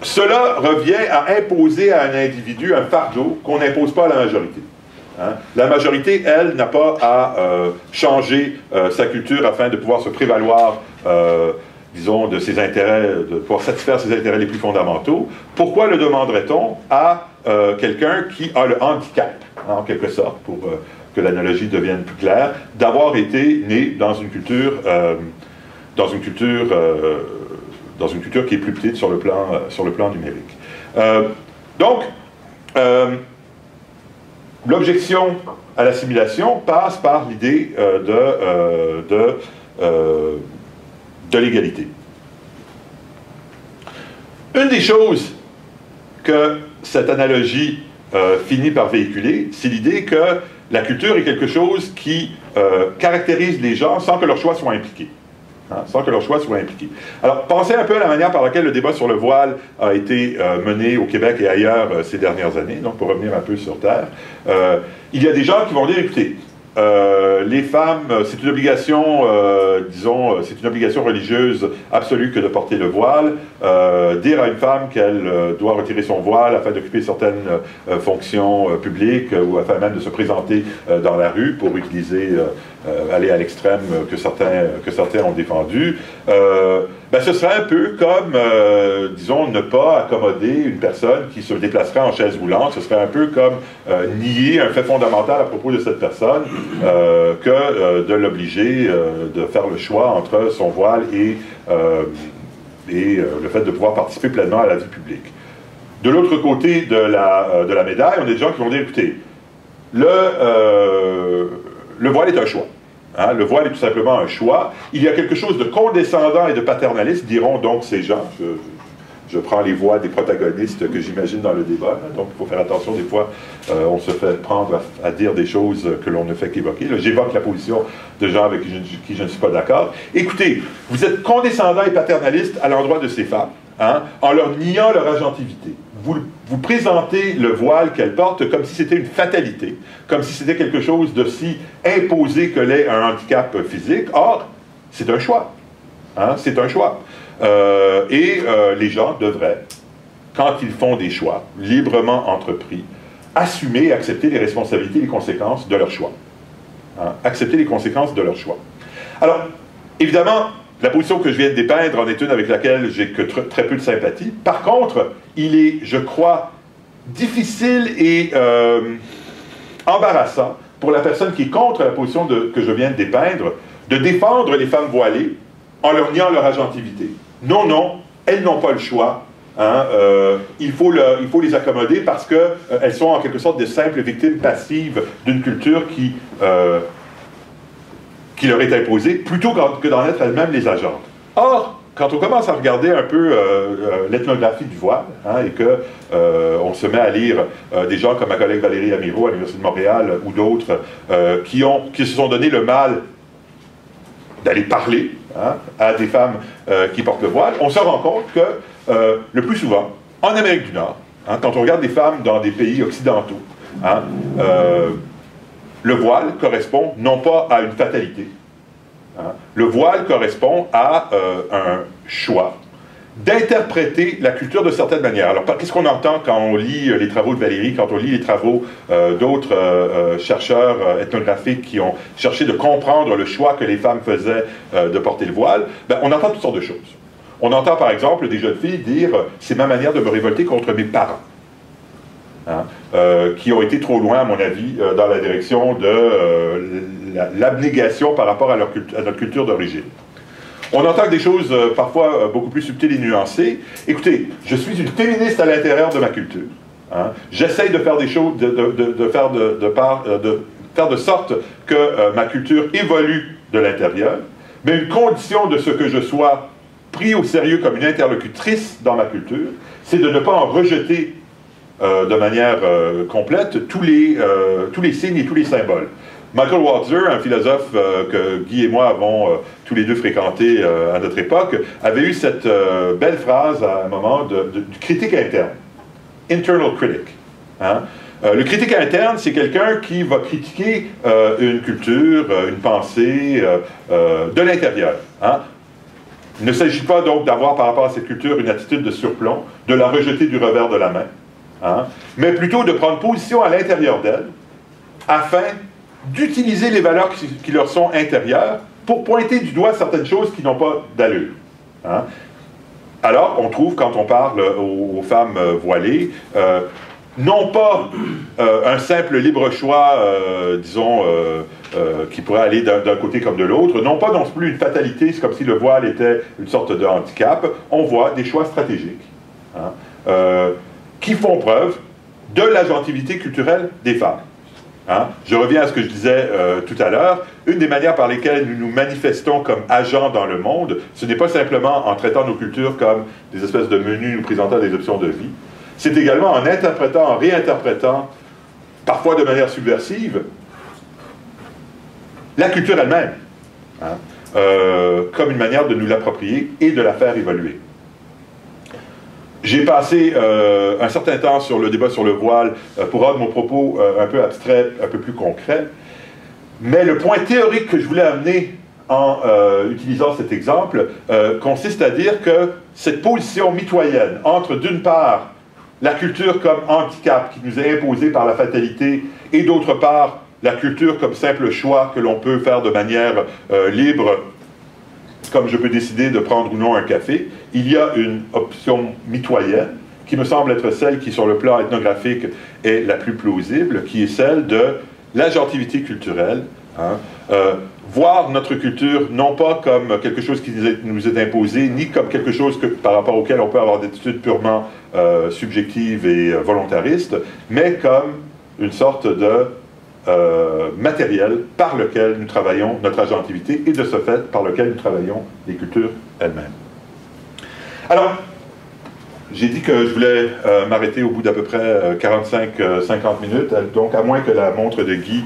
Cela revient à imposer à un individu un fardeau qu'on n'impose pas à la majorité. Hein. La majorité, elle, n'a pas à changer sa culture afin de pouvoir se prévaloir, disons, de ses intérêts, de pouvoir satisfaire ses intérêts les plus fondamentaux. Pourquoi le demanderait-on à quelqu'un qui a le handicap, hein, en quelque sorte, pour que l'analogie devienne plus claire, d'avoir été né dans une culture qui est plus petite sur le plan numérique. Donc, l'objection à l'assimilation passe par l'idée de l'égalité. Une des choses que cette analogie finit par véhiculer, c'est l'idée que la culture est quelque chose qui caractérise les gens sans que leur choix soit impliqué. Hein, sans que leur choix soit impliqué. Alors, pensez un peu à la manière par laquelle le débat sur le voile a été mené au Québec et ailleurs ces dernières années, donc pour revenir un peu sur Terre. Il y a des gens qui vont dire, écoutez, les femmes, c'est une obligation, disons, c'est une obligation religieuse absolue que de porter le voile. Dire à une femme qu'elle doit retirer son voile afin d'occuper certaines fonctions publiques ou afin même de se présenter dans la rue pour utiliser, aller à l'extrême que certains ont défendu, ben ce serait un peu comme, disons, ne pas accommoder une personne qui se déplacerait en chaise roulante. Ce serait un peu comme nier un fait fondamental à propos de cette personne que de l'obliger de faire le choix entre son voile et le fait de pouvoir participer pleinement à la vie publique. De l'autre côté de la médaille, on a des gens qui vont dire, écoutez, le voile est un choix. Hein, le voile est tout simplement un choix. Il y a quelque chose de condescendant et de paternaliste, diront donc ces gens. Je prends les voix des protagonistes que j'imagine dans le débat, hein, donc il faut faire attention, des fois on se fait prendre à dire des choses que l'on ne fait qu'évoquer. J'évoque la position de gens avec qui je ne suis pas d'accord. Écoutez, vous êtes condescendant et paternaliste à l'endroit de ces femmes, hein, en leur niant leur agentivité. Vous présentez le voile qu'elles portent comme si c'était une fatalité, comme si c'était quelque chose d'aussi imposé que l'est un handicap physique. Or, c'est un choix. Hein, c'est un choix. Les gens devraient, quand ils font des choix librement entrepris, assumer et accepter les responsabilités et les conséquences de leur choix. Hein, accepter les conséquences de leur choix. Alors, évidemment, la position que je viens de dépeindre en est une avec laquelle j'ai que très peu de sympathie. Par contre, il est, je crois, difficile et embarrassant pour la personne qui est contre la position que je viens de dépeindre de défendre les femmes voilées en leur niant leur agentivité. Non, non, elles n'ont pas le choix. Hein, il faut les accommoder parce qu'elles sont en quelque sorte de simples victimes passives d'une culture qui leur est imposée, plutôt que d'en être elles-mêmes les agentes. Or, quand on commence à regarder un peu l'ethnographie du voile, hein, et qu'on se met à lire des gens comme ma collègue Valérie Amiro à l'Université de Montréal ou d'autres qui se sont donné le mal d'aller parler, hein, à des femmes qui portent le voile, on se rend compte que le plus souvent, en Amérique du Nord, hein, quand on regarde des femmes dans des pays occidentaux, hein, le voile correspond non pas à une fatalité, hein, le voile correspond à un choix d'interpréter la culture de certaines manières. Alors, qu'est-ce qu'on entend quand on lit les travaux de Valérie, quand on lit les travaux d'autres chercheurs ethnographiques qui ont cherché de comprendre le choix que les femmes faisaient de porter le voile? Ben, on entend toutes sortes de choses. On entend par exemple des jeunes filles dire « c'est ma manière de me révolter contre mes parents ». Hein, qui ont été trop loin, à mon avis, dans la direction de l'abnégation par rapport à notre culture d'origine. On entend des choses parfois beaucoup plus subtiles et nuancées. Écoutez, je suis une féministe à l'intérieur de ma culture. Hein. J'essaye de faire des choses, de faire de sorte que ma culture évolue de l'intérieur, mais une condition de ce que je sois pris au sérieux comme une interlocutrice dans ma culture, c'est de ne pas en rejeter de manière complète tous les signes et tous les symboles. Michael Walzer, un philosophe que Guy et moi avons tous les deux fréquenté à notre époque, avait eu cette belle phrase à un moment du critique interne. Internal critic. Hein? Le critique interne, c'est quelqu'un qui va critiquer une culture, une pensée de l'intérieur. Hein? Il ne s'agit pas donc d'avoir par rapport à cette culture une attitude de surplomb, de la rejeter du revers de la main, hein? Mais plutôt de prendre position à l'intérieur d'elle, afin d'utiliser les valeurs qui leur sont intérieures pour pointer du doigt certaines choses qui n'ont pas d'allure. Hein? Alors, on trouve, quand on parle aux femmes voilées, non pas un simple libre choix, disons, qui pourrait aller d'un côté comme de l'autre, non pas non plus une fatalité, c'est comme si le voile était une sorte de handicap, on voit des choix stratégiques, hein, qui font preuve de l'agentivité culturelle des femmes. Hein? Je reviens à ce que je disais tout à l'heure. Une des manières par lesquelles nous nous manifestons comme agents dans le monde, ce n'est pas simplement en traitant nos cultures comme des espèces de menus nous présentant des options de vie, c'est également en interprétant, en réinterprétant, parfois de manière subversive, la culture elle-même, hein? Comme une manière de nous l'approprier et de la faire évoluer. J'ai passé un certain temps sur le débat sur le voile pour rendre mon propos un peu abstrait, un peu plus concret. Mais le point théorique que je voulais amener en utilisant cet exemple consiste à dire que cette position mitoyenne entre, d'une part, la culture comme handicap qui nous est imposée par la fatalité et, d'autre part, la culture comme simple choix que l'on peut faire de manière libre, comme je peux décider de prendre ou non un café, il y a une option mitoyenne qui me semble être celle qui, sur le plan ethnographique, est la plus plausible, qui est celle de l'agentivité culturelle. Hein, voir notre culture non pas comme quelque chose qui nous est imposé, ni comme quelque chose par rapport auquel on peut avoir des attitudes purement subjectives et volontaristes, mais comme une sorte de matériel par lequel nous travaillons notre agentivité et de ce fait par lequel nous travaillons les cultures elles-mêmes. Alors, j'ai dit que je voulais m'arrêter au bout d'à peu près 45-50 minutes, donc à moins que la montre de Guy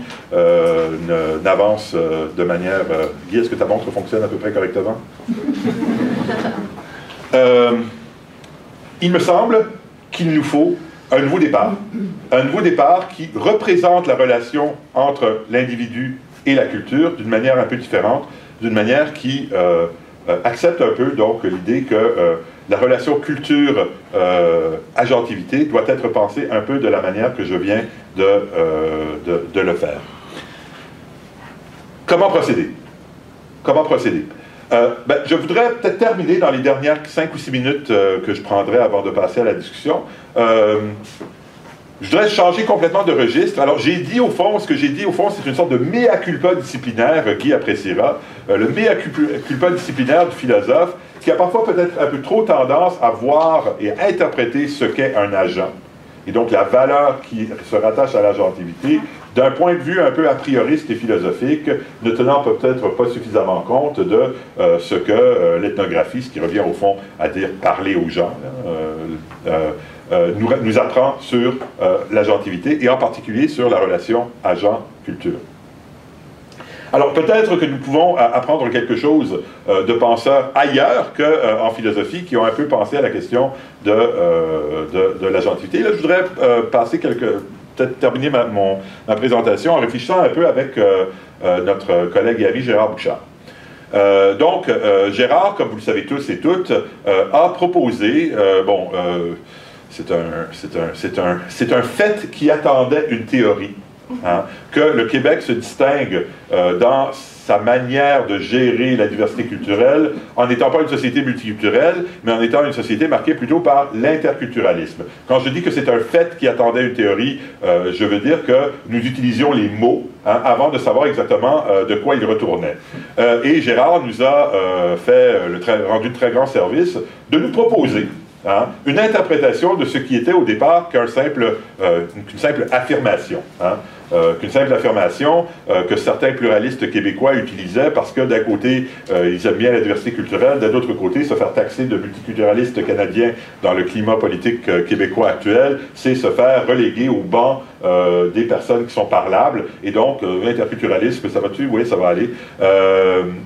n'avance de manière... Guy, est-ce que ta montre fonctionne à peu près correctement? Il me semble qu'il nous faut un nouveau départ qui représente la relation entre l'individu et la culture d'une manière un peu différente, d'une manière qui accepte un peu donc l'idée que la relation culture-agentivité doit être pensée un peu de la manière que je viens de le faire. Comment procéder? Comment procéder? Je voudrais peut-être terminer dans les dernières 5 ou 6 minutes que je prendrai avant de passer à la discussion. Je voudrais changer complètement de registre. Alors, j'ai dit au fond, ce que j'ai dit au fond, c'est une sorte de mea culpa disciplinaire, Guy appréciera, le mea culpa disciplinaire du philosophe, qui a parfois peut-être un peu trop tendance à voir et à interpréter ce qu'est un agent, et donc la valeur qui se rattache à l'agentivité, d'un point de vue un peu a prioriste et philosophique, ne tenant peut-être pas suffisamment compte de ce que l'ethnographie, ce qui revient au fond à dire parler aux gens, nous apprend sur l'agentivité, et en particulier sur la relation agent-culture. Alors peut-être que nous pouvons apprendre quelque chose de penseurs ailleurs qu'en philosophie, qui ont un peu pensé à la question de l'agentivité. Là, je voudrais passer peut-être terminer ma présentation en réfléchissant un peu avec notre collègue et ami Gérard Bouchard. Gérard, comme vous le savez tous et toutes, a proposé, c'est un fait qui attendait une théorie, hein, que le Québec se distingue dans sa manière de gérer la diversité culturelle, en n'étant pas une société multiculturelle, mais en étant une société marquée plutôt par l'interculturalisme. Quand je dis que c'est un fait qui attendait une théorie, je veux dire que nous utilisions les mots hein, avant de savoir exactement de quoi ils retournaient. Et Gérard nous a rendu de très grand service de nous proposer hein, une interprétation de ce qui était au départ qu'une simple affirmation. Hein. Qu'une simple affirmation que certains pluralistes québécois utilisaient parce que d'un côté, ils aiment bien la diversité culturelle, d'un autre côté, se faire taxer de multiculturalistes canadiens dans le climat politique québécois actuel, c'est se faire reléguer au banc des personnes qui sont parlables, et donc l'interculturalisme, ça va-tu? Oui, ça va aller.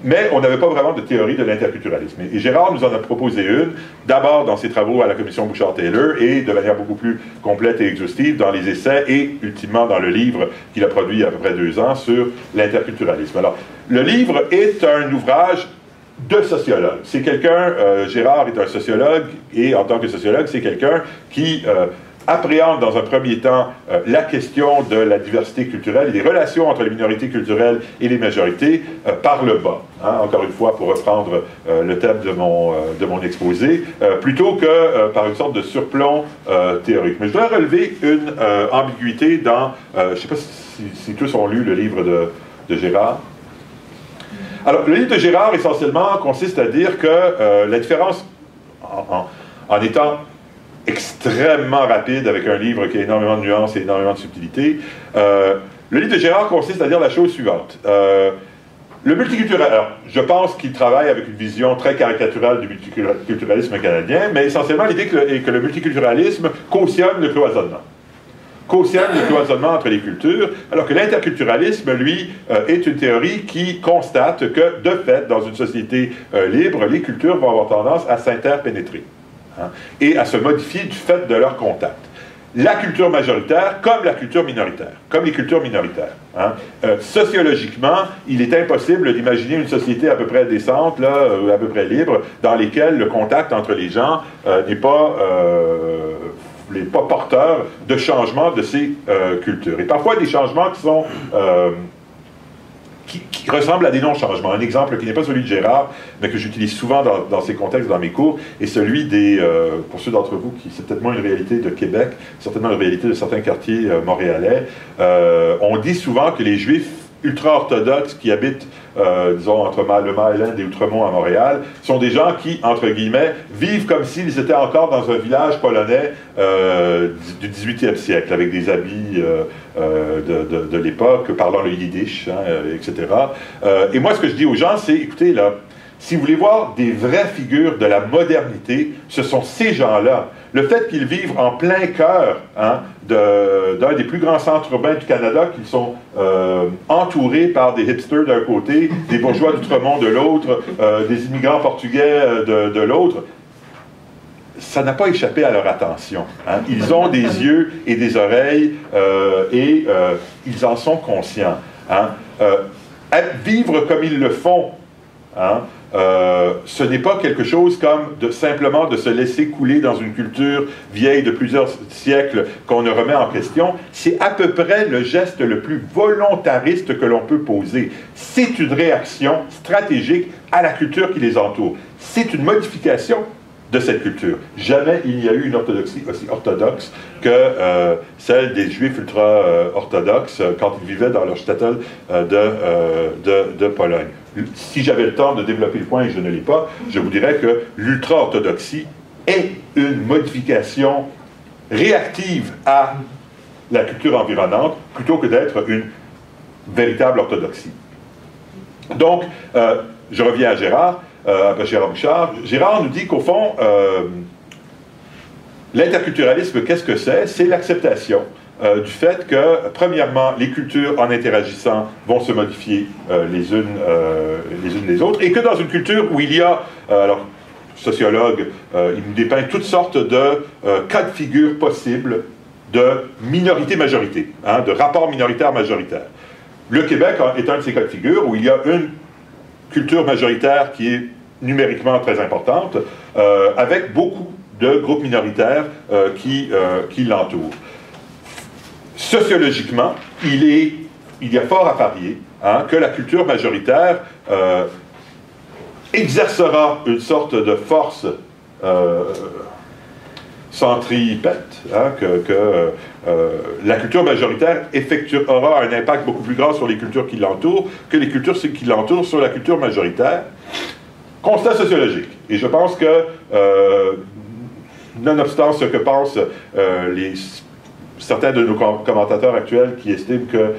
Mais on n'avait pas vraiment de théorie de l'interculturalisme. Et Gérard nous en a proposé une, d'abord dans ses travaux à la commission Bouchard-Taylor, et de manière beaucoup plus complète et exhaustive dans les essais, et ultimement dans le livre qu'il a produit il y a à peu près 2 ans sur l'interculturalisme. Alors, le livre est un ouvrage de sociologue. C'est quelqu'un, Gérard est un sociologue, et en tant que sociologue, c'est quelqu'un qui appréhende dans un premier temps la question de la diversité culturelle et des relations entre les minorités culturelles et les majorités par le bas. Hein, encore une fois, pour reprendre le thème de mon exposé, plutôt que par une sorte de surplomb théorique. Mais je voudrais relever une ambiguïté dans... je ne sais pas si tous ont lu le livre de Gérard. Alors, le livre de Gérard, essentiellement, consiste à dire que la différence, en étant extrêmement rapide avec un livre qui a énormément de nuances et énormément de subtilité, le livre de Gérard consiste à dire la chose suivante. Le multiculturalisme, alors, je pense qu'il travaille avec une vision très caricaturale du multiculturalisme canadien, mais essentiellement, l'idée est que le multiculturalisme cautionne le cloisonnement. Cautionne le cloisonnement entre les cultures, alors que l'interculturalisme, lui, est une théorie qui constate que, de fait, dans une société libre, les cultures vont avoir tendance à s'interpénétrer, hein, et à se modifier du fait de leur contact. La culture majoritaire comme la culture minoritaire, comme les cultures minoritaires. Hein. Sociologiquement, il est impossible d'imaginer une société à peu près décente, là, à peu près libre, dans laquelle le contact entre les gens n'est pas porteur de changements de ces cultures. Et parfois des changements qui sont... qui ressemble à des non-changements. Un exemple qui n'est pas celui de Gérard, mais que j'utilise souvent dans ces contextes, dans mes cours, est celui des, pour ceux d'entre vous qui, c'est peut-être moins une réalité de Québec, certainement une réalité de certains quartiers montréalais, on dit souvent que les Juifs ultra-orthodoxes qui habitent, disons, entre le Mile End et Outremont à Montréal, sont des gens qui, entre guillemets, vivent comme s'ils étaient encore dans un village polonais du 18e siècle, avec des habits de l'époque, parlant le yiddish, hein, etc. Et moi, ce que je dis aux gens, c'est, écoutez, là, si vous voulez voir des vraies figures de la modernité, ce sont ces gens-là. Le fait qu'ils vivent en plein cœur, hein, d'un des plus grands centres urbains du Canada, qu'ils sont entourés par des hipsters d'un côté, des bourgeois d'Outremont de l'autre, des immigrants portugais de l'autre, ça n'a pas échappé à leur attention. Hein. Ils ont des yeux et des oreilles et ils en sont conscients. Hein. Vivre comme ils le font, hein, ce n'est pas quelque chose comme simplement de se laisser couler dans une culture vieille de plusieurs siècles qu'on ne remet en question. C'est à peu près le geste le plus volontariste que l'on peut poser. C'est une réaction stratégique à la culture qui les entoure. C'est une modification de cette culture. Jamais il n'y a eu une orthodoxie aussi orthodoxe que celle des Juifs ultra-orthodoxes quand ils vivaient dans leur shtetl de Pologne. Si j'avais le temps de développer le point, et je ne l'ai pas, je vous dirais que l'ultra-orthodoxie est une modification réactive à la culture environnante plutôt que d'être une véritable orthodoxie. Donc, je reviens à Gérard. Gérard Bouchard. Gérard nous dit qu'au fond, l'interculturalisme, qu'est-ce que c'est? C'est l'acceptation du fait que, premièrement, les cultures, en interagissant, vont se modifier les unes les autres, et que dans une culture où il y a, alors, sociologue, il nous dépeint toutes sortes de cas de figure possibles de minorité-majorité, hein, de rapport minoritaire-majoritaire. Le Québec est un de ces cas de figure où il y a une culture majoritaire qui est numériquement très importante, avec beaucoup de groupes minoritaires qui l'entourent. Sociologiquement, il y a fort à parier, hein, que la culture majoritaire exercera une sorte de force centripète, hein, que la culture majoritaire aura un impact beaucoup plus grand sur les cultures qui l'entourent que les cultures qui l'entourent sur la culture majoritaire. Constat sociologique. Et je pense que, nonobstant ce que pensent certains de nos commentateurs actuels qui estiment que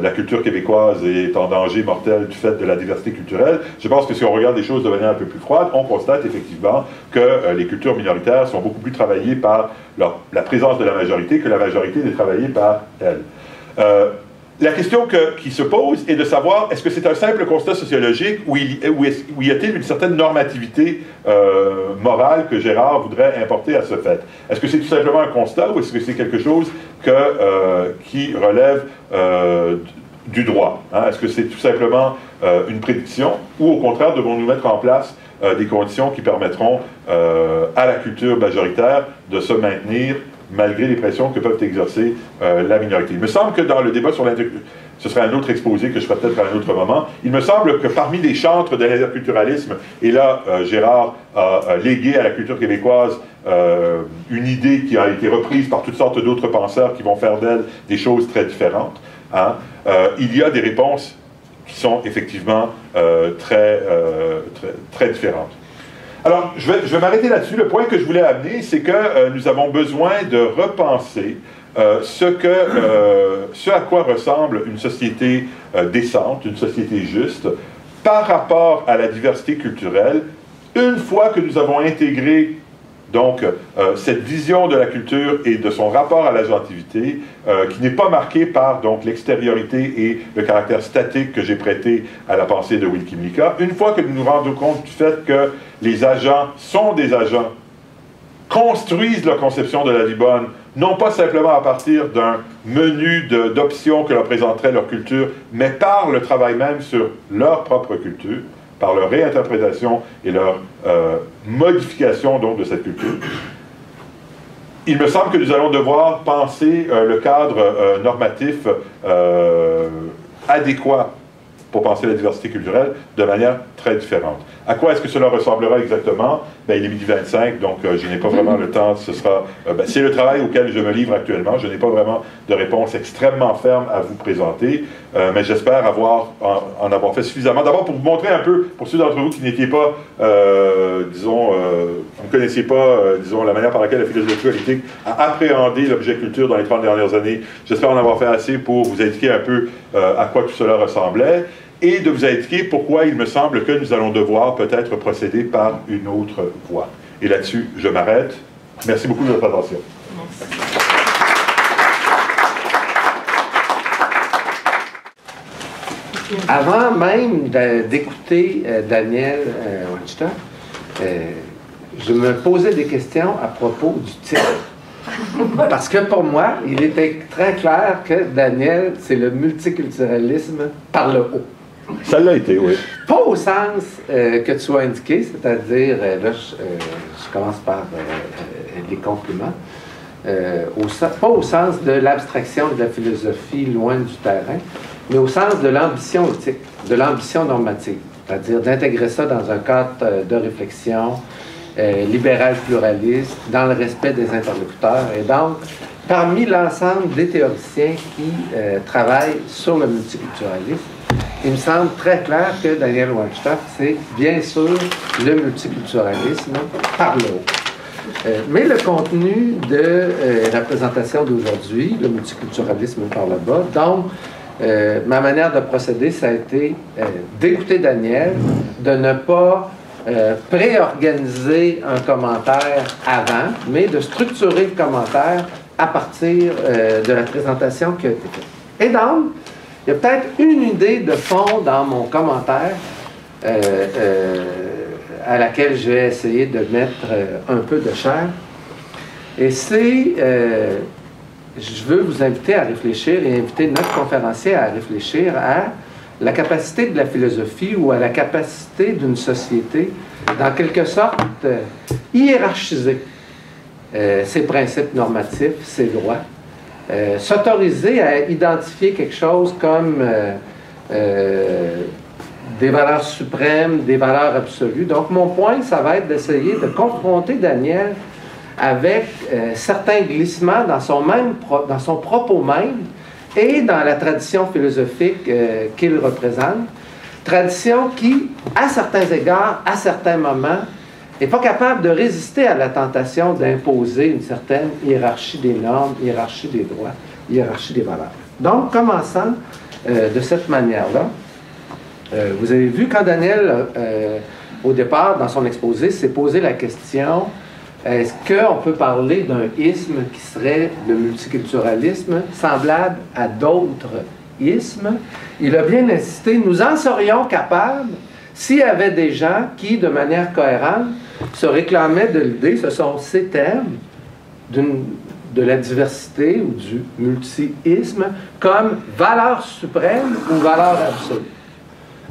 la culture québécoise est en danger mortel du fait de la diversité culturelle, je pense que si on regarde les choses de manière un peu plus froide, on constate effectivement que les cultures minoritaires sont beaucoup plus travaillées par la présence de la majorité que la majorité n'est travaillée par elle. La question qui se pose est de savoir, est-ce que c'est un simple constat sociologique ou y a-t-il une certaine normativité morale que Gérard voudrait importer à ce fait? Est-ce que c'est tout simplement un constat ou est-ce que c'est quelque chose qui relève du droit? Hein? Est-ce que c'est tout simplement une prédiction ou au contraire devons-nous mettre en place des conditions qui permettront à la culture majoritaire de se maintenir malgré les pressions que peuvent exercer la minorité. Il me semble que dans le débat sur l'interculturalisme, ce serait un autre exposé que je ferai peut-être à un autre moment, il me semble que parmi les chantres de l'interculturalisme, et là, Gérard a légué à la culture québécoise une idée qui a été reprise par toutes sortes d'autres penseurs qui vont faire d'elle des choses très différentes, hein, il y a des réponses qui sont effectivement très différentes. Alors, je vais m'arrêter là-dessus. Le point que je voulais amener, c'est que nous avons besoin de repenser ce à quoi ressemble une société décente, une société juste, par rapport à la diversité culturelle, une fois que nous avons intégré donc cette vision de la culture et de son rapport à l'agentivité, qui n'est pas marquée par donc l'extériorité et le caractère statique que j'ai prêté à la pensée de Will Kymlicka, une fois que nous nous rendons compte du fait que les agents sont des agents, construisent leur conception de la vie bonne, non pas simplement à partir d'un menu d'options que leur présenterait leur culture, mais par le travail même sur leur propre culture, par leur réinterprétation et leur modification donc, de cette culture. Il me semble que nous allons devoir penser le cadre normatif adéquat pour penser la diversité culturelle de manière très différente. À quoi est-ce que cela ressemblera exactement? Ben, il est midi 25, donc je n'ai pas vraiment le temps. C'est le travail auquel je me livre actuellement. Je n'ai pas vraiment de réponse extrêmement ferme à vous présenter, mais j'espère en avoir fait suffisamment. D'abord, pour vous montrer un peu, pour ceux d'entre vous qui n'étiez pas, disons, vous ne connaissiez pas, disons, la manière par laquelle la philosophie politique a appréhendé l'objet culture dans les 30 dernières années, j'espère en avoir fait assez pour vous indiquer un peu à quoi tout cela ressemblait, et de vous indiquer pourquoi il me semble que nous allons devoir peut-être procéder par une autre voie. Et là-dessus, je m'arrête. Merci beaucoup de votre attention. Merci. Avant même d'écouter Daniel Weinstock, je me posais des questions à propos du titre. Parce que pour moi, il était très clair que Daniel, c'est le multiculturalisme par le haut. Ça l'a été, oui. Pas au sens que tu as indiqué, c'est-à-dire, là, je commence par les compliments, pas au sens de l'abstraction de la philosophie loin du terrain, mais au sens de l'ambition éthique, de l'ambition normative, c'est-à-dire d'intégrer ça dans un cadre de réflexion libéral pluraliste, dans le respect des interlocuteurs, et donc, parmi l'ensemble des théoriciens qui travaillent sur le multiculturalisme, il me semble très clair que Daniel Weinstock, c'est bien sûr le multiculturalisme par le haut. Mais le contenu de la présentation d'aujourd'hui, le multiculturalisme par le bas, donc ma manière de procéder, ça a été d'écouter Daniel, de ne pas préorganiser un commentaire avant, mais de structurer le commentaire à partir de la présentation qui a été faite. Et donc, il y a peut-être une idée de fond dans mon commentaire à laquelle je vais essayer de mettre un peu de chair. Et c'est, je veux vous inviter à réfléchir et inviter notre conférencier à réfléchir à la capacité de la philosophie ou à la capacité d'une société, dans quelque sorte, hiérarchiser ses principes normatifs, ses droits, s'autoriser à identifier quelque chose comme des valeurs suprêmes, des valeurs absolues. Donc, mon point, ça va être d'essayer de confronter Daniel avec certains glissements dans son propos même et dans la tradition philosophique qu'il représente. Tradition qui, à certains égards, à certains moments, n'est pas capable de résister à la tentation d'imposer une certaine hiérarchie des normes, hiérarchie des droits, hiérarchie des valeurs. Donc, commençons de cette manière-là. Vous avez vu quand Daniel, au départ, dans son exposé, s'est posé la question, est-ce qu'on peut parler d'un isme qui serait le multiculturalisme, semblable à d'autres ismes? Il a bien insisté, nous en serions capables s'il y avait des gens qui, de manière cohérente, se réclamaient de l'idée, ce sont ces thèmes de la diversité ou du multiisme comme valeur suprême ou valeur absolue.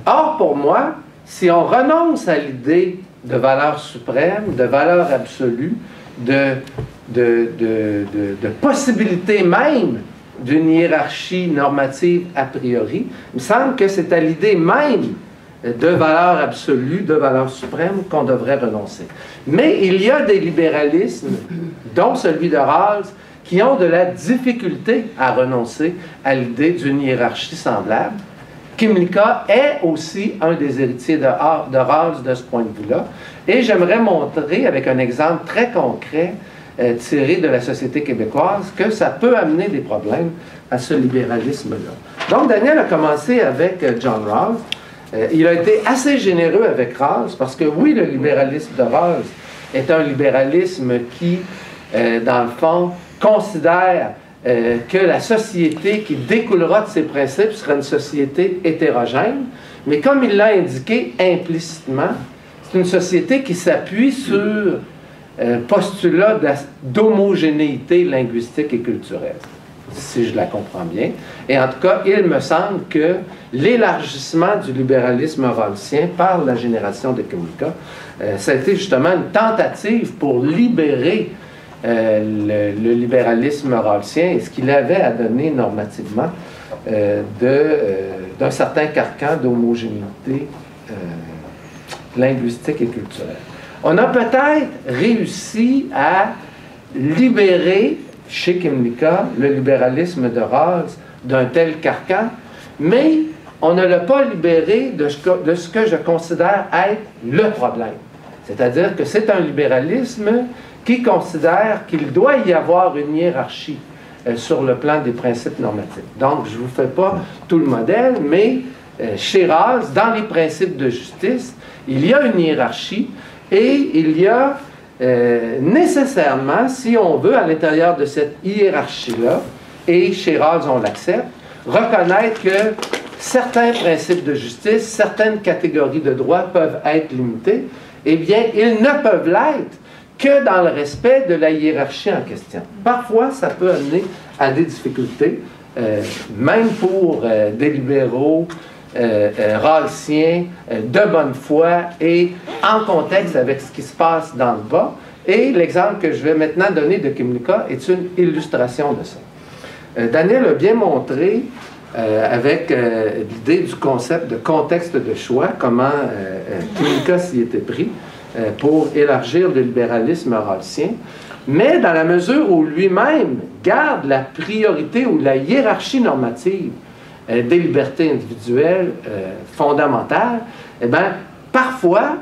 Or, pour moi, si on renonce à l'idée de valeur suprême, de valeur absolue, de possibilité même d'une hiérarchie normative a priori. Il me semble que c'est à l'idée même de valeur absolue, de valeur suprême qu'on devrait renoncer. Mais il y a des libéralismes, dont celui de Rawls, qui ont de la difficulté à renoncer à l'idée d'une hiérarchie semblable. Kymlicka est aussi un des héritiers de Rawls de ce point de vue-là. Et j'aimerais montrer, avec un exemple très concret, tiré de la société québécoise, que ça peut amener des problèmes à ce libéralisme-là. Donc, Daniel a commencé avec John Rawls. Il a été assez généreux avec Rawls, parce que oui, le libéralisme de Rawls est un libéralisme qui, dans le fond, considère que la société qui découlera de ses principes sera une société hétérogène, mais comme il l'a indiqué implicitement, c'est une société qui s'appuie sur postulat d'homogénéité linguistique et culturelle, si je la comprends bien. Et en tout cas, il me semble que l'élargissement du libéralisme rawlsien par la génération de Kymlicka, ça a été justement une tentative pour libérer le libéralisme rawlsien et ce qu'il avait à donner normativement d'un certain carcan d'homogénéité linguistique et culturelle. On a peut-être réussi à libérer chez Kymlicka le libéralisme de Rawls d'un tel carcan, mais on ne l'a pas libéré de ce que je considère être le problème. C'est-à-dire que c'est un libéralisme qui considère qu'il doit y avoir une hiérarchie sur le plan des principes normatifs. Donc, je ne vous fais pas tout le modèle, mais chez Rawls, dans les principes de justice, il y a une hiérarchie et il y a nécessairement, si on veut, à l'intérieur de cette hiérarchie-là, et chez Rawls on l'accepte, reconnaître que certains principes de justice, certaines catégories de droits peuvent être limités, eh bien, ils ne peuvent l'être que dans le respect de la hiérarchie en question. Parfois, ça peut amener à des difficultés, même pour des libéraux rawlsiens de bonne foi et en contexte avec ce qui se passe dans le bas. Et l'exemple que je vais maintenant donner de Kymlicka est une illustration de ça. Daniel a bien montré, avec l'idée du concept de contexte de choix, comment Kymlicka s'y était pris pour élargir le libéralisme rawlsien, mais dans la mesure où lui-même garde la priorité ou la hiérarchie normative des libertés individuelles fondamentales, eh bien, parfois,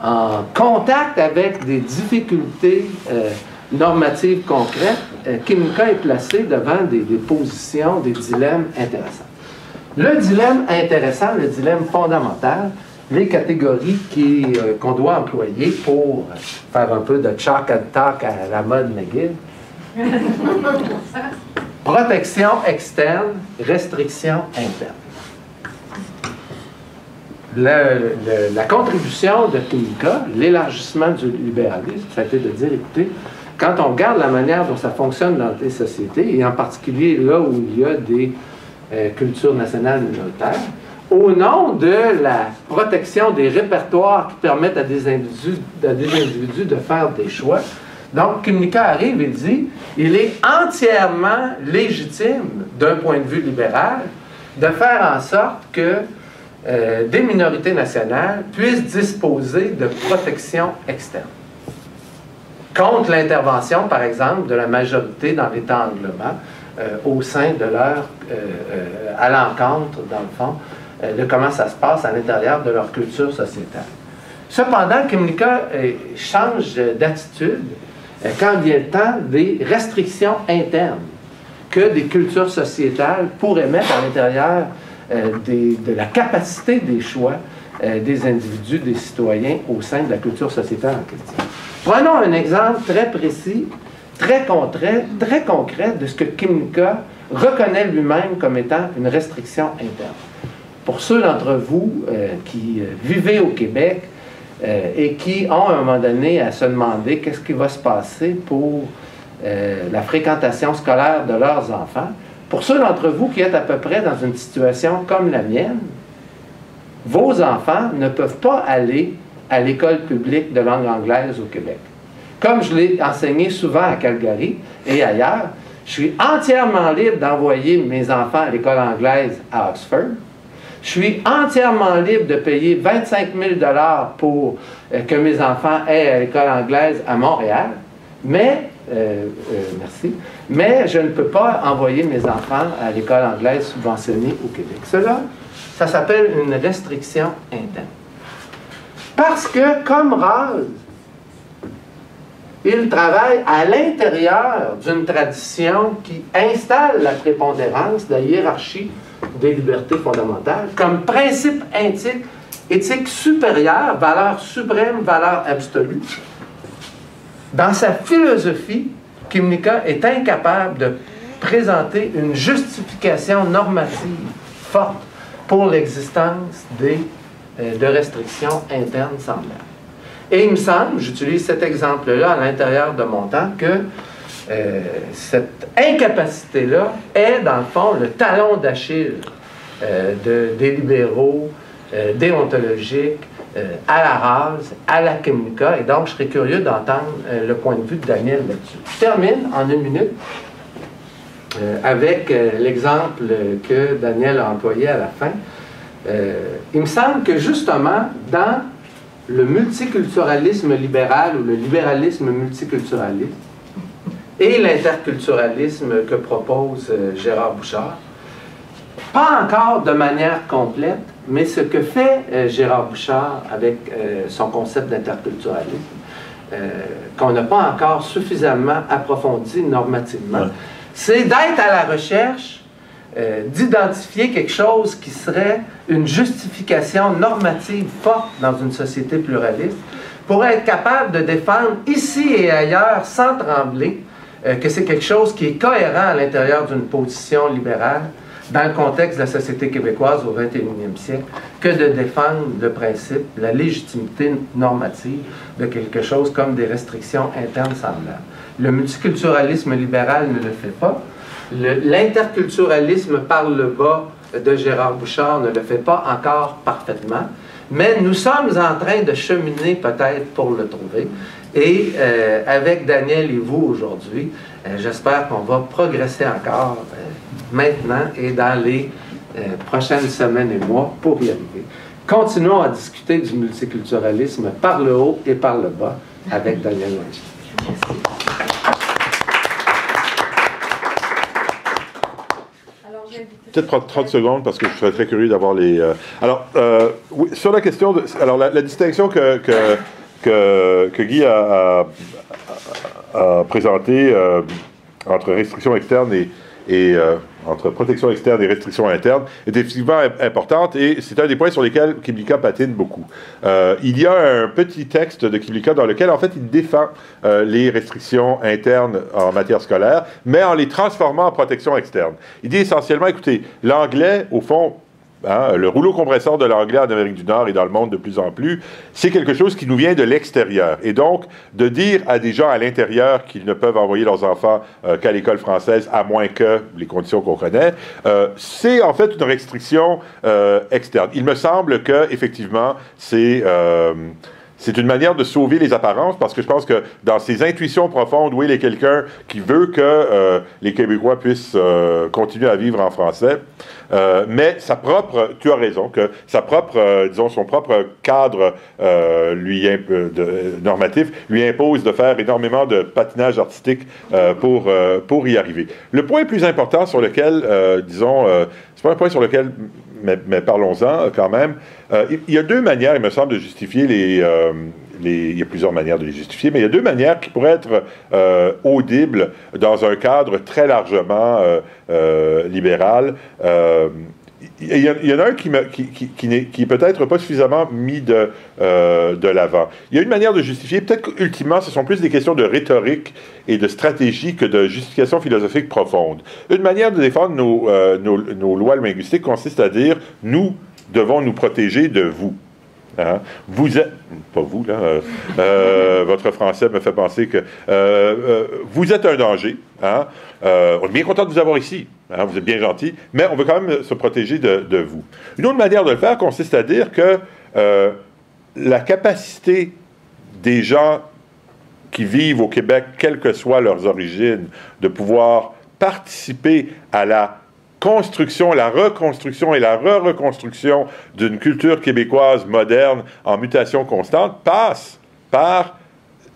en contact avec des difficultés normatives concrètes, Kymlicka est placé devant des positions, des dilemmes intéressants. Le dilemme intéressant, le dilemme fondamental, les catégories qu'on doit employer pour faire un peu de chalk and talk à la mode McGill. Protection externe, restriction interne. La contribution de Kymlicka, l'élargissement du libéralisme, ça a été de dire, écoutez, quand on regarde la manière dont ça fonctionne dans les sociétés, et en particulier là où il y a des cultures nationales minoritaires, au nom de la protection des répertoires qui permettent à des individus de faire des choix. Donc, Kymlicka arrive et dit, il est entièrement légitime, d'un point de vue libéral, de faire en sorte que des minorités nationales puissent disposer de protection externe. Contre l'intervention, par exemple, de la majorité dans l'État angloman, au sein de leur, à l'encontre, dans le fond, de comment ça se passe à l'intérieur de leur culture sociétale. Cependant, Kymlicka change d'attitude quand vient le temps des restrictions internes que des cultures sociétales pourraient mettre à l'intérieur de la capacité des choix des individus, des citoyens au sein de la culture sociétale en question. Prenons un exemple très précis, très concret de ce que Kymlicka reconnaît lui-même comme étant une restriction interne. Pour ceux d'entre vous qui vivez au Québec et qui ont à un moment donné à se demander qu'est-ce qui va se passer pour la fréquentation scolaire de leurs enfants, pour ceux d'entre vous qui êtes à peu près dans une situation comme la mienne, vos enfants ne peuvent pas aller à l'école publique de langue anglaise au Québec. comme je l'ai enseigné souvent à Calgary et ailleurs, je suis entièrement libre d'envoyer mes enfants à l'école anglaise à Oxford. Je suis entièrement libre de payer 25 000 $ pour que mes enfants aient à l'école anglaise à Montréal. Mais, merci, mais je ne peux pas envoyer mes enfants à l'école anglaise subventionnée au Québec. Cela, ça s'appelle une restriction interne. Parce que, comme Rawls, il travaille à l'intérieur d'une tradition qui installe la prépondérance de la hiérarchie des libertés fondamentales comme principe éthique supérieur, valeur suprême, valeur absolue. Dans sa philosophie, Kimmnicka est incapable de présenter une justification normative forte pour l'existence de restrictions internes semblables. Et il me semble, j'utilise cet exemple-là à l'intérieur de mon temps, que cette incapacité-là est, dans le fond, le talon d'Achille des libéraux déontologiques à la Rawls, à la Kimmnicka, et donc je serais curieux d'entendre le point de vue de Daniel là-dessus. Je termine en 1 minute avec l'exemple que Daniel a employé à la fin. Il me semble que justement, dans le multiculturalisme libéral ou le libéralisme multiculturaliste et l'interculturalisme que propose Gérard Bouchard, pas encore de manière complète, mais ce que fait Gérard Bouchard avec son concept d'interculturalisme, qu'on n'a pas encore suffisamment approfondi normativement, c'est d'être à la recherche d'identifier quelque chose qui serait une justification normative forte dans une société pluraliste pour être capable de défendre ici et ailleurs sans trembler que c'est quelque chose qui est cohérent à l'intérieur d'une position libérale dans le contexte de la société québécoise au 21e siècle que de défendre le principe, la légitimité normative de quelque chose comme des restrictions internes semblables. Le multiculturalisme libéral ne le fait pas. L'interculturalisme par le bas de Gérard Bouchard ne le fait pas encore parfaitement, mais nous sommes en train de cheminer peut-être pour le trouver. Et avec Daniel et vous aujourd'hui, j'espère qu'on va progresser encore maintenant et dans les prochaines semaines et mois pour y arriver. Continuons à discuter du multiculturalisme par le haut et par le bas avec Daniel Weinstein. Merci. Peut-être prendre 30 secondes parce que je serais très curieux d'avoir les... oui, sur la question de... Alors, la distinction que Guy a présentée entre restrictions externes et entre protection externe et restriction interne est effectivement importante et c'est un des points sur lesquels Kimmnicka patine beaucoup. Il y a un petit texte de Kimmnicka dans lequel, en fait, il défend les restrictions internes en matière scolaire, mais en les transformant en protection externe. Il dit essentiellement, écoutez, l'anglais, au fond, le rouleau compresseur de l'anglais en Amérique du Nord et dans le monde de plus en plus, c'est quelque chose qui nous vient de l'extérieur. Et donc, de dire à des gens à l'intérieur qu'ils ne peuvent envoyer leurs enfants qu'à l'école française, à moins que les conditions qu'on connaît, c'est en fait une restriction externe. Il me semble que, effectivement, c'est une manière de sauver les apparences, parce que je pense que dans ses intuitions profondes, Will est quelqu'un qui veut que les Québécois puissent continuer à vivre en français, mais tu as raison, que disons, son propre cadre normatif lui impose de faire énormément de patinage artistique pour y arriver. Le point plus important sur lequel, c'est pas un point sur lequel... Mais parlons-en quand même. Il y a deux manières, il me semble, de justifier il y a plusieurs manières de les justifier, mais il y a deux manières qui pourraient être audibles dans un cadre très largement libéral. Il y en a un qui est peut-être pas suffisamment mis de l'avant. Il y a une manière de justifier, peut-être qu'ultimement, ce sont plus des questions de rhétorique et de stratégie que de justification philosophique profonde. Une manière de défendre nos lois linguistiques consiste à dire « nous devons nous protéger de vous ». Hein? Vous êtes... Pas vous, là. Votre français me fait penser que... vous êtes un danger. Hein? On est bien content de vous avoir ici. Hein? Vous êtes bien gentil. Mais on veut quand même se protéger de vous. Une autre manière de le faire consiste à dire que la capacité des gens qui vivent au Québec, quelles que soient leurs origines, de pouvoir participer à la construction, la reconstruction et la re-reconstruction d'une culture québécoise moderne en mutation constante passe par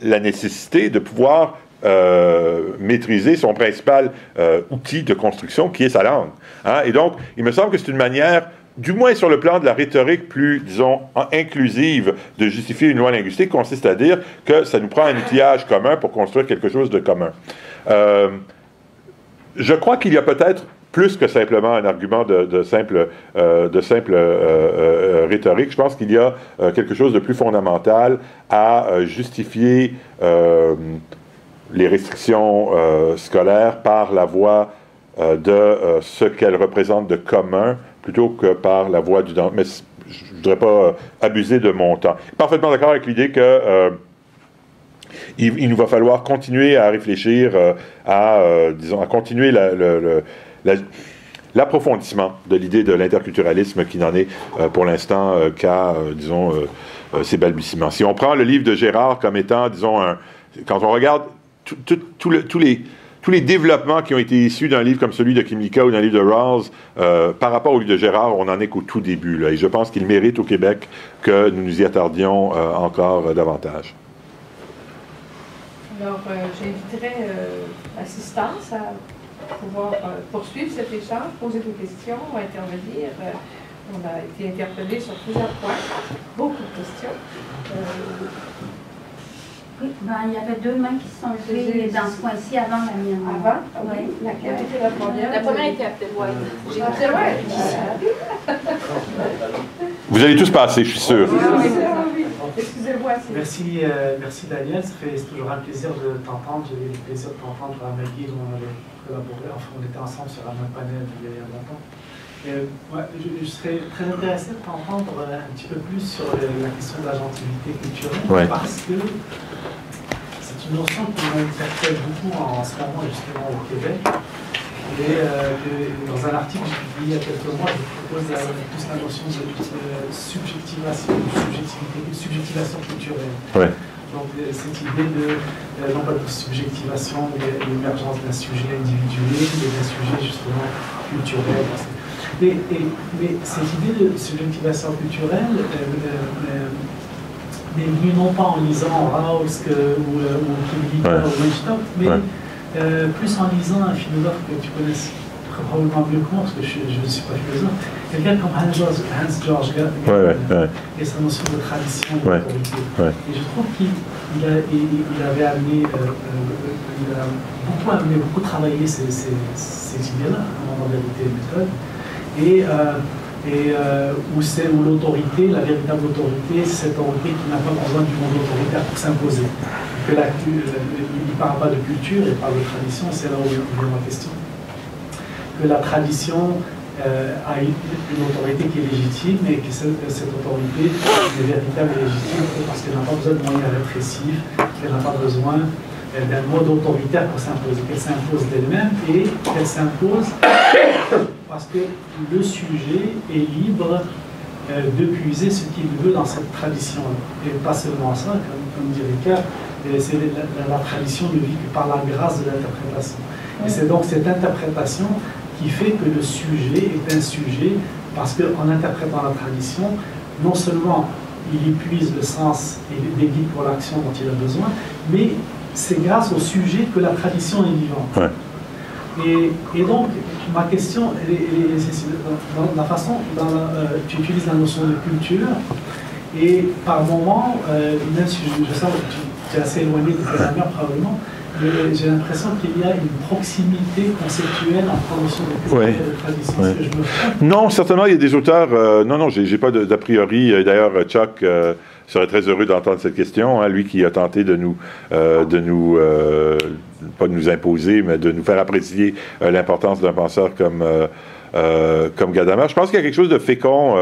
la nécessité de pouvoir maîtriser son principal outil de construction qui est sa langue. Hein? Et donc, il me semble que c'est une manière, du moins sur le plan de la rhétorique plus, disons, inclusive, de justifier une loi linguistique, consiste à dire que ça nous prend un outillage commun pour construire quelque chose de commun. Je crois qu'il y a peut-être plus que simplement un argument de simple rhétorique. Je pense qu'il y a quelque chose de plus fondamental à justifier les restrictions scolaires par la voie de ce qu'elles représentent de commun, plutôt que par la voie du danger. Mais je ne voudrais pas abuser de mon temps. Parfaitement d'accord avec l'idée que il nous va falloir continuer à réfléchir disons, à continuer l'approfondissement de l'idée de l'interculturalisme qui n'en est pour l'instant qu'à, disons, ses balbutiements. Si on prend le livre de Gérard comme étant, disons, quand on regarde tous les développements qui ont été issus d'un livre comme celui de Kimlicka ou d'un livre de Rawls, par rapport au livre de Gérard, on n'en est qu'au tout début, là, et je pense qu'il mérite au Québec que nous nous y attardions encore davantage. Alors, j'inviterai l'assistance à pouvoir poursuivre cet échange, poser des questions, intervenir. On a été interpellés sur plusieurs points, beaucoup de questions. Oui, il y avait deux mains qui se sont levées dans ce coin-ci avant la mienne. Avant? Oui. Laquelle était la première? La première était Abdelwahid. Vous allez tous passer, je suis sûr. Excusez-moi. Merci Daniel, c'est toujours un plaisir de t'entendre. J'ai eu le plaisir de t'entendre à McGill, où on avait collaboré, enfin on était ensemble sur un même panel il y a longtemps. Je serais très intéressé de t'entendre un petit peu plus sur la question de la gentilité culturelle, parce que c'est une notion qui m'interpelle beaucoup en ce moment justement au Québec. Et dans un article que j'ai publié il y a quelques mois, je propose plus la notion de subjectivation, de subjectivation culturelle. Ouais. Donc cette idée non pas de subjectivation, mais l'émergence d'un sujet individuel, mais d'un sujet justement culturel. Mais cette idée de subjectivation culturelle n'est venue non pas en lisant Rawls ou Kimlicka ou Weinstock, mais plus en lisant un philosophe que tu connais probablement mieux que moi, parce que je ne suis pas philosophe, quelqu'un comme Hans-Georg Gadamer et sa notion de tradition et d'autorité. Et je trouve qu'il avait amené, il a beaucoup travaillé ces idées-là, en vérité et méthode, où l'autorité, la véritable autorité, c'est cette autorité qui n'a pas besoin du monde autoritaire pour s'imposer. Il ne parle pas de culture, il parle de tradition, c'est là où vient ma question. Que la tradition a une autorité qui est légitime, et que cette autorité est véritable et légitime parce qu'elle n'a pas besoin de moyens répressifs, qu'elle n'a pas besoin d'un mode autoritaire pour s'imposer, qu'elle s'impose d'elle-même et qu'elle s'impose parce que le sujet est libre de puiser ce qu'il veut dans cette tradition-là. Et pas seulement ça, comme dirait Ricard, c'est la tradition ne vit que par la grâce de l'interprétation. Et c'est donc cette interprétation qui fait que le sujet est un sujet, parce qu'en interprétant la tradition, non seulement il épuise le sens et les guides pour l'action dont il a besoin, mais c'est grâce au sujet que la tradition est vivante. Et donc, ma question, dans la façon dont tu utilises la notion de culture, et par moment, même si je sens que tu es assez éloigné de ta mère probablement, mais j'ai l'impression qu'il y a une proximité conceptuelle entre la notion de culture et de tradition. Est-ce que je me trompe? Non, certainement, il y a des auteurs... non, j'ai pas d'a priori. D'ailleurs, Chuck serait très heureux d'entendre cette question, hein, lui qui a tenté de nous pas de nous imposer, mais de nous faire apprécier l'importance d'un penseur comme Gadamer. Je pense qu'il y a quelque chose de fécond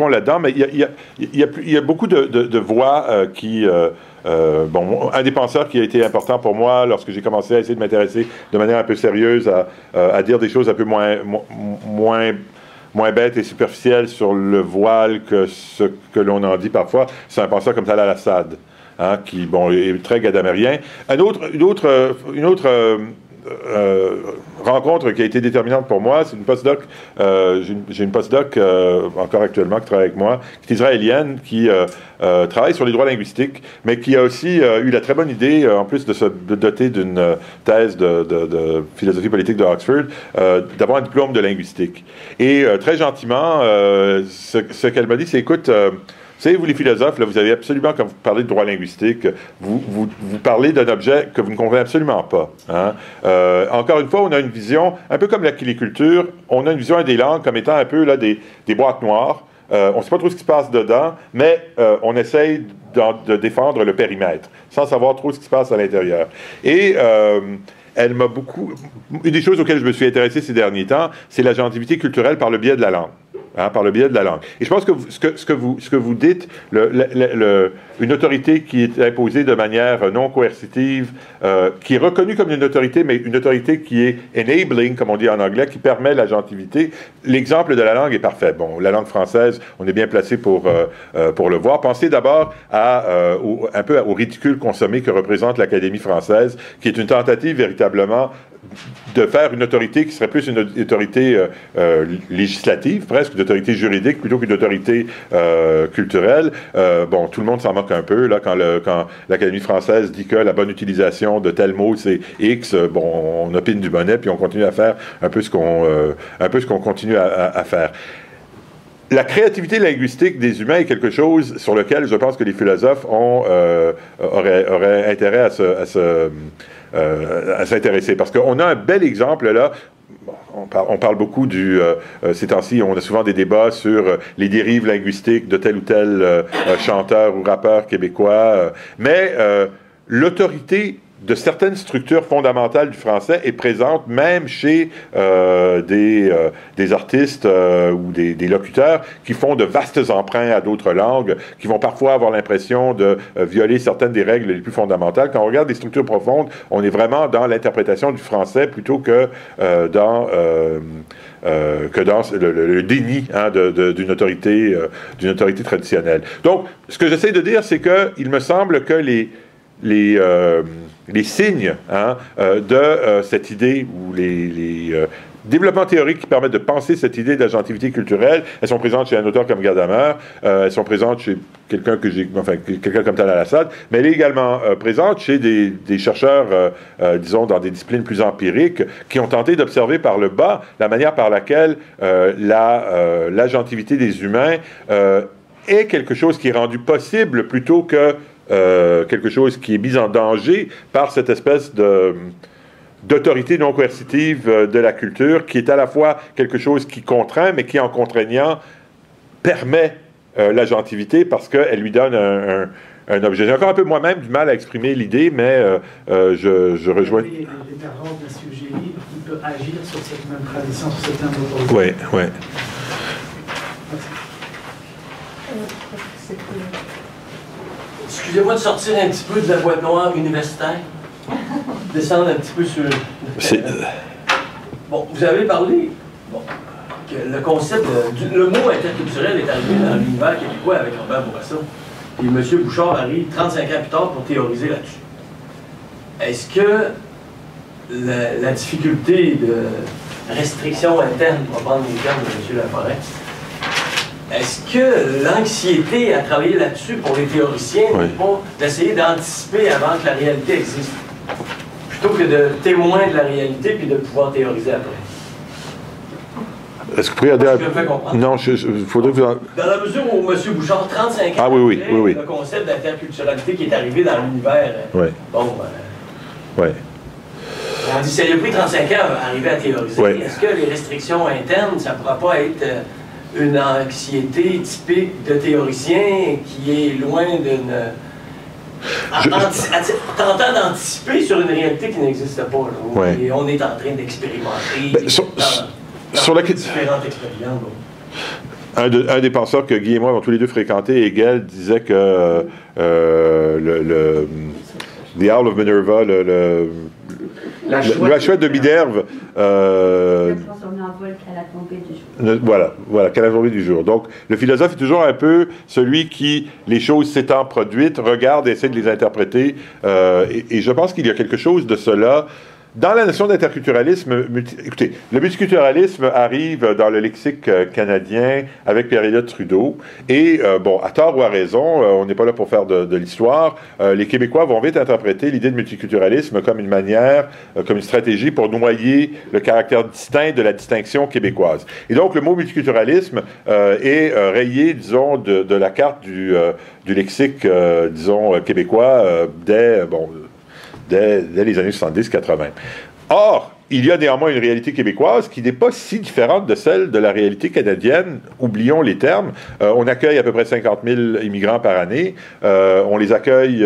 là-dedans, mais il y a beaucoup de voix qui... un des penseurs qui a été important pour moi lorsque j'ai commencé à essayer de m'intéresser de manière un peu sérieuse à dire des choses un peu moins bêtes et superficielles sur le voile que ce que l'on en dit parfois, c'est un penseur comme Talal Assad. hein, qui, bon, est très gadamérien. Une autre rencontre qui a été déterminante pour moi, c'est une postdoc, j'ai une postdoc encore actuellement qui travaille avec moi, qui est israélienne, qui travaille sur les droits linguistiques, mais qui a aussi eu la très bonne idée, en plus de se doter d'une thèse de philosophie politique de Oxford, d'avoir un diplôme de linguistique. Et très gentiment, ce qu'elle m'a dit, c'est, écoute, vous savez, vous les philosophes, là, vous avez absolument, quand vous parlez de droit linguistique, vous parlez d'un objet que vous ne comprenez absolument pas. Hein? Encore une fois, on a une vision, un peu comme l'aquiliculture, on a une vision des langues comme étant un peu là, des boîtes noires. On ne sait pas trop ce qui se passe dedans, mais on essaye de défendre le périmètre, sans savoir trop ce qui se passe à l'intérieur. Et elle m'a beaucoup... Une des choses auxquelles je me suis intéressé ces derniers temps, c'est l'agentivité culturelle par le biais de la langue. Hein, par le biais de la langue. Et je pense que ce que vous dites, une autorité qui est imposée de manière non coercitive, qui est reconnue comme une autorité, mais une autorité qui est enabling, comme on dit en anglais, qui permet l'agentivité. L'exemple de la langue est parfait. Bon, la langue française, on est bien placé pour le voir. Pensez d'abord un peu au ridicule consommé que représente l'Académie française, qui est une tentative véritablement de faire une autorité qui serait plus une autorité législative, presque, une autorité juridique, plutôt qu'une autorité culturelle. Bon, tout le monde s'en moque un peu, là, quand l'Académie française dit que la bonne utilisation de tel mot, c'est X, bon, on opine du bonnet, puis on continue à faire un peu ce qu'on continue à faire. La créativité linguistique des humains est quelque chose sur lequel je pense que les philosophes auraient intérêt à s'intéresser. Parce qu'on a un bel exemple là. On parle beaucoup ces temps-ci, on a souvent des débats sur les dérives linguistiques de tel ou tel chanteur ou rappeur québécois. Mais l'autorité de certaines structures fondamentales du français est présente même chez des artistes ou des locuteurs qui font de vastes emprunts à d'autres langues, qui vont parfois avoir l'impression de violer certaines des règles les plus fondamentales. Quand on regarde les structures profondes, on est vraiment dans l'interprétation du français plutôt que dans le déni, hein, d'une autorité traditionnelle. Donc, ce que j'essaie de dire, c'est qu'il me semble que les signes, hein, de cette idée, ou les développements théoriques qui permettent de penser cette idée d'agentivité culturelle, elles sont présentes chez un auteur comme Gadamer, elles sont présentes chez quelqu'un comme Tal al-Assad, mais elle est également présente chez des chercheurs, disons, dans des disciplines plus empiriques, qui ont tenté d'observer par le bas la manière par laquelle l'agentivité des humains est quelque chose qui est rendu possible plutôt que quelque chose qui est mis en danger par cette espèce d'autorité non coercitive de la culture, qui est à la fois quelque chose qui contraint, mais qui, en contraignant, permet l'agentivité parce qu'elle lui donne un objet. J'ai encore un peu moi-même du mal à exprimer l'idée, mais je rejoins... L'émergence d'un sujet libre qui peut agir sur cette même tradition, sur cette même autorité. Oui, oui. Excusez-moi de sortir un petit peu de la boîte noire universitaire, descendre un petit peu sur... Bon, vous avez parlé que le concept, le mot interculturel est arrivé dans l'univers québécois avec Robert Bourassa. Et M. Bouchard arrive 35 ans plus tard pour théoriser là-dessus. Est-ce que la difficulté de restriction interne, on va prendre les termes de M. Laforêt, est-ce que l'anxiété à travailler là-dessus pour les théoriciens n'est pas d'essayer d'anticiper avant que la réalité existe, plutôt que de témoin de la réalité puis de pouvoir théoriser après? Est-ce que vous pourriez dire... Non, il faudrait vous... Dans la mesure où M. Bouchard, 35 ans, le concept d'interculturalité qui est arrivé dans l'univers, on dit ça lui a pris 35 ans à arriver à théoriser. Est-ce que les restrictions internes, ça ne pourra pas être une anxiété typique de théoricien qui est loin d'une... tentant d'anticiper sur une réalité qui n'existe pas. Là, et on est en train d'expérimenter sur différentes expériences. Un des penseurs que Guy et moi avons tous les deux fréquenté, Hegel, disait que The Owl of Minerva, La La chouette de Minerve. Ne transformer en vol qu'à la tombée du jour. Voilà, qu'à la tombée du jour. Donc, le philosophe est toujours un peu celui qui, les choses s'étant produites, regarde et essaie de les interpréter. Et je pense qu'il y a quelque chose de cela. Dans la notion d'interculturalisme, écoutez, le multiculturalisme arrive dans le lexique canadien avec Pierre-Éliott Trudeau. Et, bon, à tort ou à raison, on n'est pas là pour faire de l'histoire, les Québécois vont vite interpréter l'idée de multiculturalisme comme une manière, comme une stratégie pour noyer le caractère distinct de la distinction québécoise. Et donc, le mot multiculturalisme est rayé, disons, de la carte du lexique, disons, québécois dès les années 70-80. Or, il y a néanmoins une réalité québécoise qui n'est pas si différente de celle de la réalité canadienne. Oublions les termes. On accueille à peu près 50 000 immigrants par année. On les accueille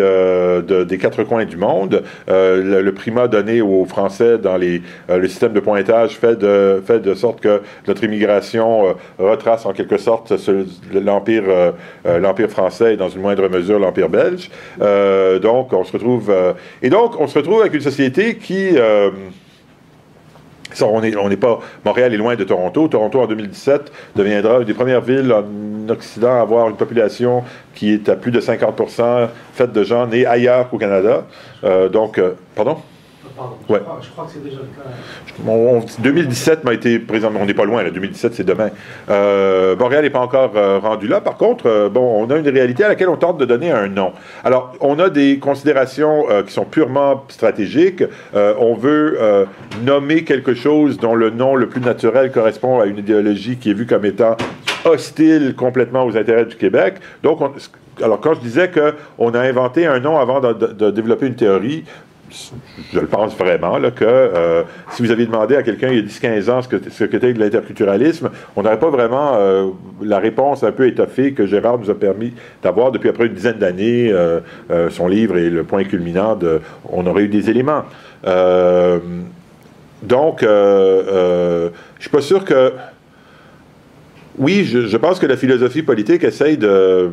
des quatre coins du monde. Le primat donné aux Français dans le système de pointage fait de sorte que notre immigration retrace en quelque sorte l'Empire français et dans une moindre mesure l'Empire belge. Donc, on se retrouve avec une société qui... on n'est pas... Montréal est loin de Toronto. Toronto, en 2017, deviendra une des premières villes en Occident à avoir une population qui est à plus de 50% faite de gens nés ailleurs qu'au Canada. Pardon? Pardon. Ouais. Je crois que c'est déjà le cas. 2017 m'a été présent, on n'est pas loin, là, 2017 c'est demain. Montréal n'est pas encore rendu là. Par contre, on a une réalité à laquelle on tente de donner un nom. Alors, on a des considérations qui sont purement stratégiques. On veut nommer quelque chose dont le nom le plus naturel correspond à une idéologie qui est vue comme étant hostile complètement aux intérêts du Québec. Donc, alors quand je disais qu'on a inventé un nom avant de développer une théorie, je le pense vraiment, là, que si vous aviez demandé à quelqu'un il y a 10-15 ans ce qu'était de l'interculturalisme, on n'aurait pas vraiment la réponse un peu étoffée que Gérard nous a permis d'avoir depuis après une dizaine d'années. Son livre est le point culminant on aurait eu des éléments. Donc, je suis pas sûr que... Oui, je pense que la philosophie politique essaye de...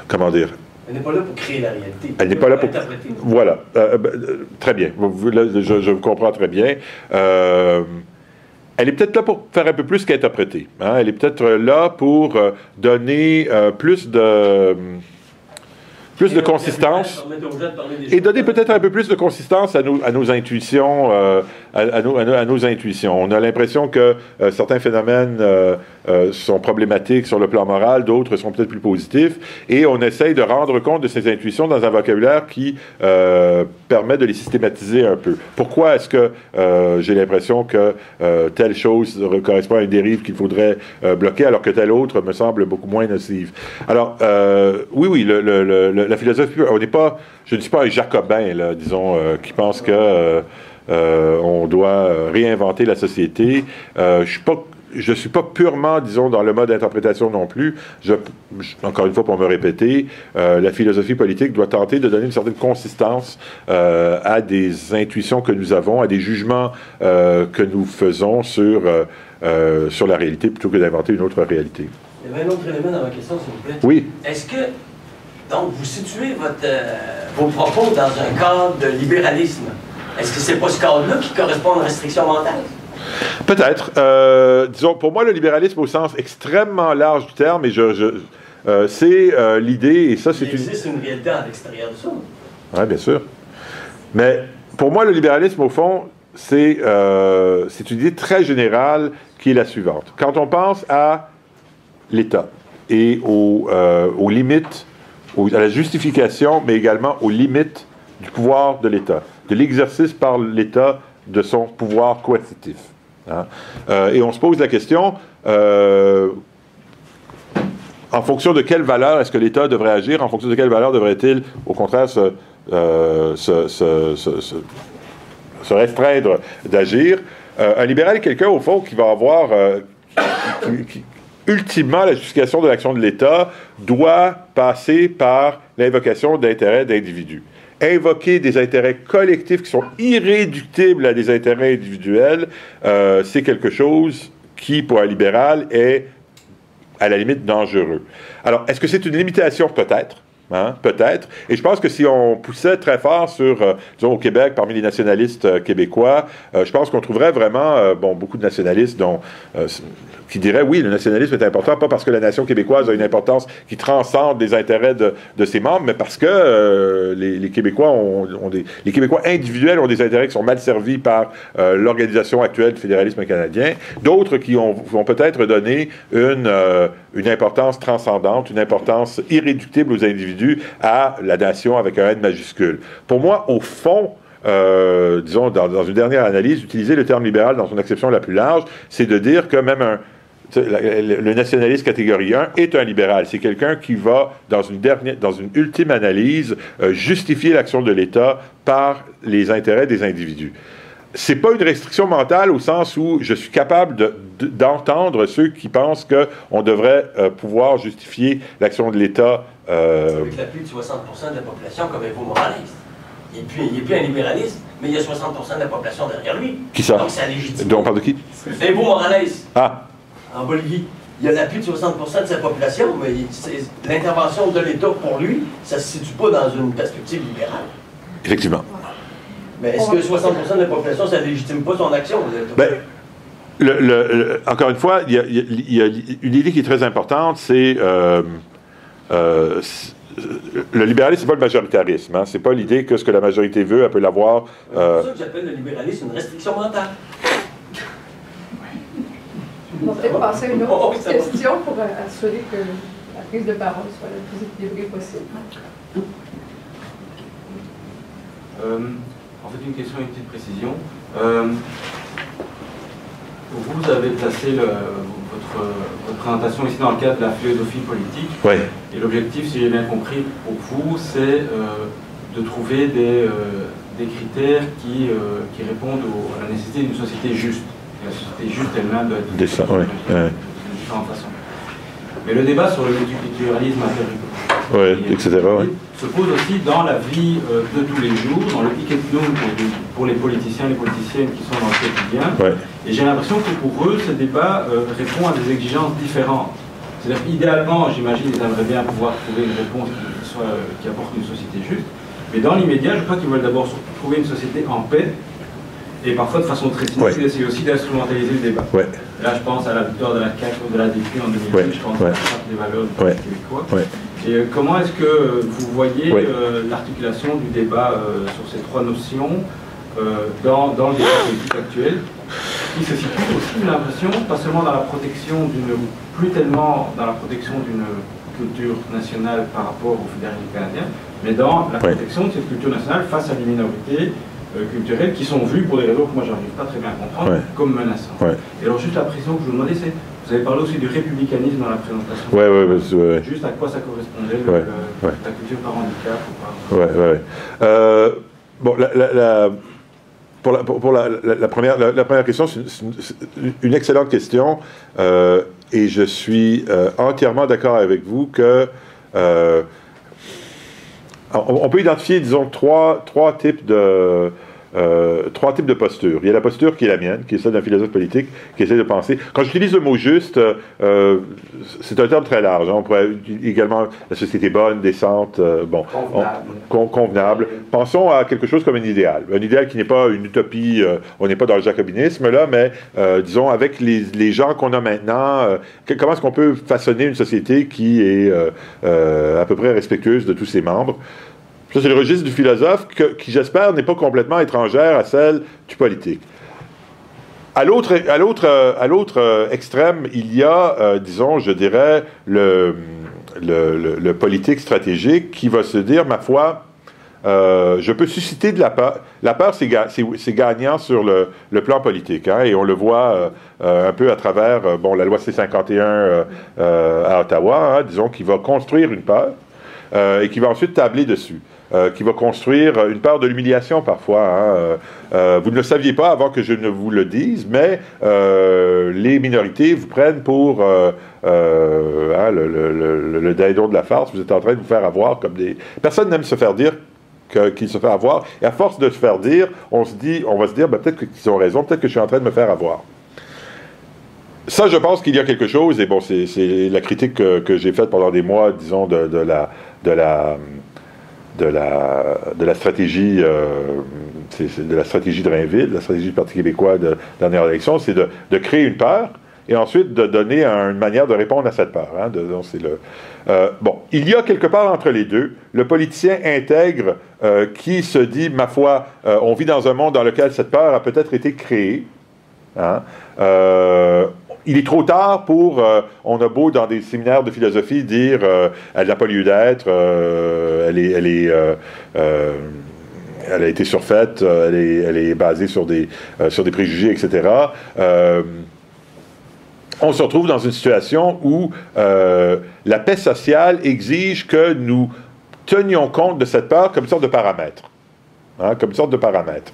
Comment dire? Elle n'est pas là pour créer la réalité. Elle n'est pas là pour... interpréter. Voilà. Très bien. Je vous comprends très bien. Elle est peut-être là pour faire un peu plus qu'interpréter. Hein? Elle est peut-être là pour donner plus de consistance et donner peut-être un peu plus de consistance à nos intuitions, à nos intuitions. On a l'impression que certains phénomènes sont problématiques sur le plan moral, d'autres sont peut-être plus positifs, et on essaye de rendre compte de ces intuitions dans un vocabulaire qui permet de les systématiser un peu. Pourquoi est-ce que j'ai l'impression que telle chose correspond à une dérive qu'il faudrait bloquer, alors que telle autre me semble beaucoup moins nocive? Alors, oui, la philosophie, je ne suis pas un jacobin, là, disons, qui pense que on doit réinventer la société. Je ne suis pas purement, disons, dans le mode d'interprétation non plus. Encore une fois, pour me répéter, la philosophie politique doit tenter de donner une certaine consistance à des intuitions que nous avons, à des jugements que nous faisons sur la réalité, plutôt que d'inventer une autre réalité. Il y avait un autre élément dans ma question, s'il vous plaît. Oui. Est-ce que, donc, vous situez vos propos dans un cadre de libéralisme? Est-ce que c'est pas ce cadre-là qui correspond à une restriction mentale? Peut-être. Disons, pour moi, le libéralisme au sens extrêmement large du terme, et c'est l'idée, et ça, c'est Il existe une réalité à l'extérieur de ça. Oui, bien sûr. Mais pour moi, le libéralisme, au fond, c'est une idée très générale qui est la suivante. Quand on pense à l'État et aux limites, à la justification, mais également aux limites du pouvoir de l'État, de l'exercice par l'État de son pouvoir coercitif. Hein? Et on se pose la question, en fonction de quelle valeur est-ce que l'État devrait agir, en fonction de quelle valeur devrait-il, au contraire, se restreindre d'agir. Un libéral est quelqu'un, au fond, qui va avoir... ultimement, la justification de l'action de l'État doit passer par l'invocation d'intérêts d'individus. Invoquer des intérêts collectifs qui sont irréductibles à des intérêts individuels, c'est quelque chose qui, pour un libéral, est à la limite dangereux. Alors, est-ce que c'est une limitation? Peut-être. Hein, peut-être. Et je pense que si on poussait très fort sur, disons, au Québec, parmi les nationalistes québécois, je pense qu'on trouverait vraiment, beaucoup de nationalistes qui diraient, oui, le nationalisme est important, pas parce que la nation québécoise a une importance qui transcende les intérêts de ses membres, mais parce que les Québécois les Québécois individuels ont des intérêts qui sont mal servis par l'organisation actuelle du fédéralisme canadien. D'autres qui vont peut-être donner une importance transcendante, une importance irréductible aux individus, à la nation avec un N majuscule. Pour moi, au fond, disons, dans une dernière analyse, utiliser le terme libéral dans son acception la plus large, c'est de dire que même le nationaliste catégorie 1 est un libéral. C'est quelqu'un qui va, dans une ultime analyse, justifier l'action de l'État par les intérêts des individus. C'est pas une restriction mentale au sens où je suis capable d'entendre ceux qui pensent qu'on devrait pouvoir justifier l'action de l'État. Avec l'appui de 60% de la population comme Evo Morales. Il n'est plus un libéraliste, mais il y a 60% de la population derrière lui. Qui ça? Donc c'est légitime. Donc on parle de qui? Evo Morales. Ah. En Bolivie. Il y a l'appui de 60% de sa population, mais l'intervention de l'État pour lui, ça ne se situe pas dans une perspective libérale. Effectivement. Mais est-ce que 60% de la population, ça ne légitime pas son action? Encore une fois, il y a une idée qui est très importante, c'est le libéralisme, c'est pas le majoritarisme. Hein, c'est pas l'idée que ce que la majorité veut, elle peut l'avoir. C'est pour ça que j'appelle le libéralisme une restriction mentale. On va peut-être passer à une autre question pour assurer que la prise de parole soit la plus équilibrée possible. En fait, une question, une petite précision. Vous avez placé votre présentation ici dans le cadre de la philosophie politique. Oui. Et l'objectif, si j'ai bien compris, pour vous, c'est de trouver des critères qui répondent à la nécessité d'une société juste. Et la société juste elle-même doit être de différentes façons. Mais le débat sur le multiculturalisme etc. se pose aussi dans la vie de tous les jours, dans le hic et nunc pour les politiciens et les politiciennes qui sont dans le quotidien. Ouais. Et j'ai l'impression que pour eux, ce débat répond à des exigences différentes. C'est-à-dire idéalement, j'imagine, ils aimeraient bien pouvoir trouver une réponse qui apporte une société juste. Mais dans l'immédiat, je crois qu'ils veulent d'abord trouver une société en paix, et parfois de façon très cynique, d'essayer aussi d'instrumentaliser le débat. Ouais. Là, je pense à la victoire de la CAQ ou de la DQ en 2008, je pense à la charte des valeurs du Québécois. Et comment est-ce que vous voyez l'articulation du débat sur ces trois notions dans le débat politique actuel, qui se situe aussi, j'ai l'impression, pas seulement dans la protection plus tellement dans la protection d'une culture nationale par rapport au fédéralisme canadien, mais dans la protection de cette culture nationale face à des minorités culturelles qui sont vues, pour des raisons que moi j'arrive pas très bien à comprendre, comme menaçantes. Et alors juste la précision que je vous demandais, c'est, vous avez parlé aussi du républicanisme dans la présentation. Juste à quoi ça correspondait, la culture par handicap ou pas. Pour la première question, c'est une excellente question, et je suis entièrement d'accord avec vous que on peut identifier, disons, trois types de postures. Il y a la posture qui est la mienne, qui est celle d'un philosophe politique, qui essaie de penser. Quand j'utilise le mot juste, c'est un terme très large. Hein. On pourrait également la société bonne, décente, convenable. Pensons à quelque chose comme un idéal. Un idéal qui n'est pas une utopie, on n'est pas dans le jacobinisme là, mais disons, avec les gens qu'on a maintenant, comment est-ce qu'on peut façonner une société qui est à peu près respectueuse de tous ses membres? Ça, c'est le registre du philosophe qui, j'espère, n'est pas complètement étrangère à celle du politique. À l'autre extrême, il y a, disons, je dirais, le politique stratégique qui va se dire, ma foi, je peux susciter de la peur. La peur, c'est gagnant sur le plan politique, hein, et on le voit un peu à travers la loi C-51 à Ottawa, hein, disons, qui va construire une peur et qui va ensuite tabler dessus. Qui va construire une peur de l'humiliation parfois. Hein. Vous ne le saviez pas avant que je ne vous le dise, mais les minorités vous prennent pour le dindon de la farce. Vous êtes en train de vous faire avoir comme des... Personne n'aime se faire dire qu'il se fait avoir. Et à force de se faire dire, on va se dire, peut-être qu'ils ont raison, peut-être que je suis en train de me faire avoir. ça, je pense qu'il y a quelque chose, et bon, c'est la critique que j'ai faite pendant des mois, disons, de la stratégie, de la stratégie de Drainville, de la stratégie du Parti québécois de la dernière élection, c'est de créer une peur et ensuite de donner une manière de répondre à cette peur. Hein, bon, il y a quelque part entre les deux le politicien intègre qui se dit, ma foi, on vit dans un monde dans lequel cette peur a peut-être été créée. Hein, il est trop tard pour, on a beau dans des séminaires de philosophie dire elle n'a pas lieu d'être, elle a été surfaite, elle est basée sur des préjugés, etc. On se retrouve dans une situation où la paix sociale exige que nous tenions compte de cette peur comme une sorte de paramètre. Hein, comme une sorte de paramètre.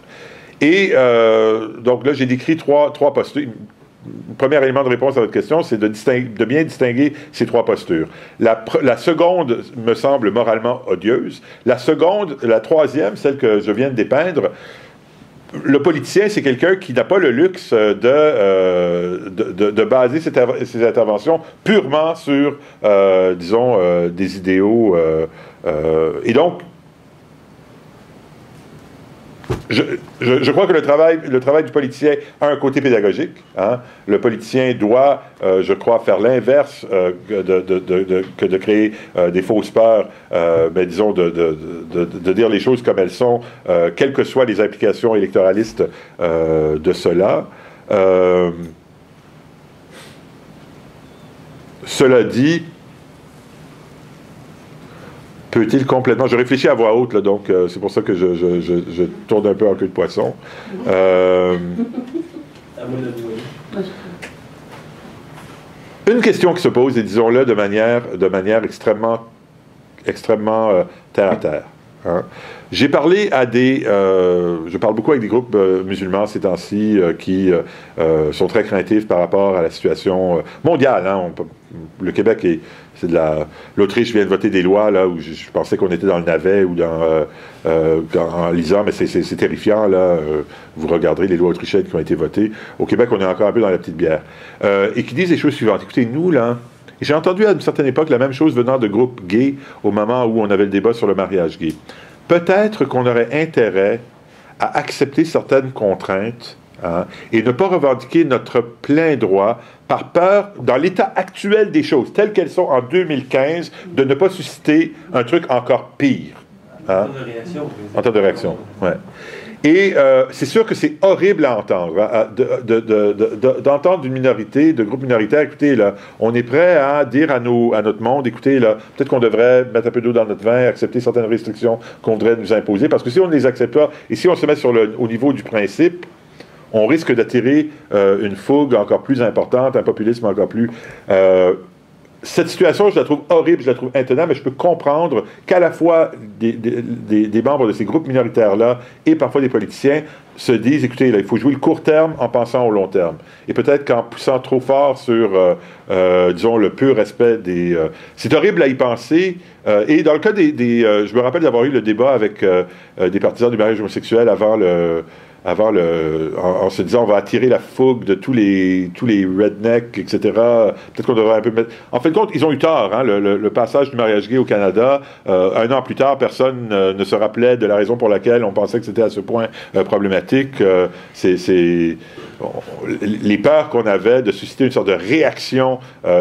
Et donc là, j'ai décrit trois postures. Le premier élément de réponse à votre question, c'est de bien distinguer ces trois postures. La seconde me semble moralement odieuse. La troisième, celle que je viens de dépeindre, le politicien, c'est quelqu'un qui n'a pas le luxe de baser ses interventions purement sur, disons, des idéaux. Et donc, je crois que le travail du politicien a un côté pédagogique. Hein. Le politicien doit, je crois, faire l'inverse que de créer des fausses peurs, mais disons de dire les choses comme elles sont, quelles que soient les implications électoralistes de cela. Cela dit, peut-il complètement... Je réfléchis à voix haute, là, donc c'est pour ça que je tourne un peu en queue de poisson. Une question qui se pose, et disons-le de manière extrêmement terre à terre. Hein. J'ai parlé à je parle beaucoup avec des groupes musulmans ces temps-ci qui sont très craintifs par rapport à la situation mondiale. Hein. Le Québec c'est l'Autriche vient de voter des lois là où je pensais qu'on était dans le navet ou en lisant, mais c'est terrifiant là. Vous regarderez les lois autrichiennes qui ont été votées. Au Québec, on est encore un peu dans la petite bière et qui disent les choses suivantes. Écoutez, nous là. J'ai entendu à une certaine époque la même chose venant de groupes gays au moment où on avait le débat sur le mariage gay. Peut-être qu'on aurait intérêt à accepter certaines contraintes hein, et ne pas revendiquer notre plein droit par peur, dans l'état actuel des choses, telles qu'elles sont en 2015, de ne pas susciter un truc encore pire. Hein? En termes de réaction. Ouais. Et c'est sûr que c'est horrible à entendre, hein, d'entendre d'une minorité, de groupes minoritaires, écoutez, là, on est prêt à dire à notre monde, écoutez, là, peut-être qu'on devrait mettre un peu d'eau dans notre vin, accepter certaines restrictions qu'on voudrait nous imposer, parce que si on ne les accepte pas, et si on se met au niveau du principe, on risque d'attirer une fougue encore plus importante, un populisme encore plus... cette situation, je la trouve horrible, je la trouve intenable, mais je peux comprendre qu'à la fois des membres de ces groupes minoritaires-là et parfois des politiciens se disent, écoutez, là, il faut jouer le court terme en pensant au long terme. Et peut-être qu'en poussant trop fort sur, disons, le pur respect des... c'est horrible à y penser. Et dans le cas je me rappelle d'avoir eu le débat avec des partisans du mariage homosexuel en se disant on va attirer la fougue de tous les rednecks, etc. Peut-être qu'on devrait un peu mettre... En fait, compte, ils ont eu tort. Hein, le passage du mariage gay au Canada, un an plus tard, personne ne se rappelait de la raison pour laquelle on pensait que c'était à ce point problématique. Les peurs qu'on avait de susciter une sorte de réaction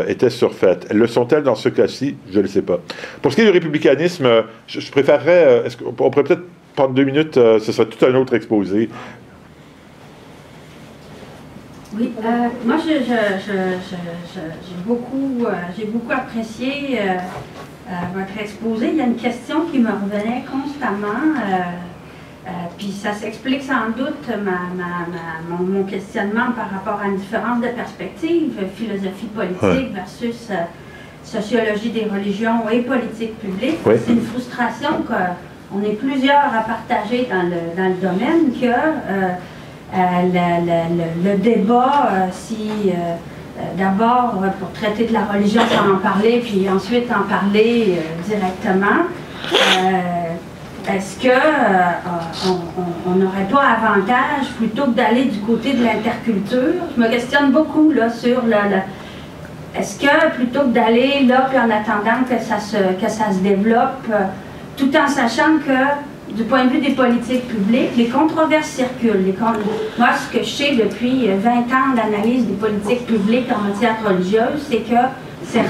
étaient surfaites. Le sont-elles dans ce cas-ci? Je ne le sais pas. Pour ce qui est du républicanisme, je préférerais... on pourrait peut-être prendre 2 minutes, ce serait tout un autre exposé. Oui, moi j'ai beaucoup apprécié votre exposé. Il y a une question qui me revenait constamment, puis ça s'explique sans doute mon questionnement par rapport à une différence de perspective, philosophie politique versus sociologie des religions et politique publique. Oui. C'est une frustration qu'on est plusieurs à partager dans le domaine que le débat, d'abord pour traiter de la religion sans en parler, puis ensuite en parler directement, est-ce que on n'aurait pas avantage plutôt que d'aller du côté de l'interculture. Je me questionne beaucoup là, sur est-ce que plutôt que d'aller là, puis en attendant que ça se développe, tout en sachant que du point de vue des politiques publiques, les controverses circulent. Moi, ce que je sais depuis 20 ans d'analyse des politiques publiques en matière religieuse, c'est que ça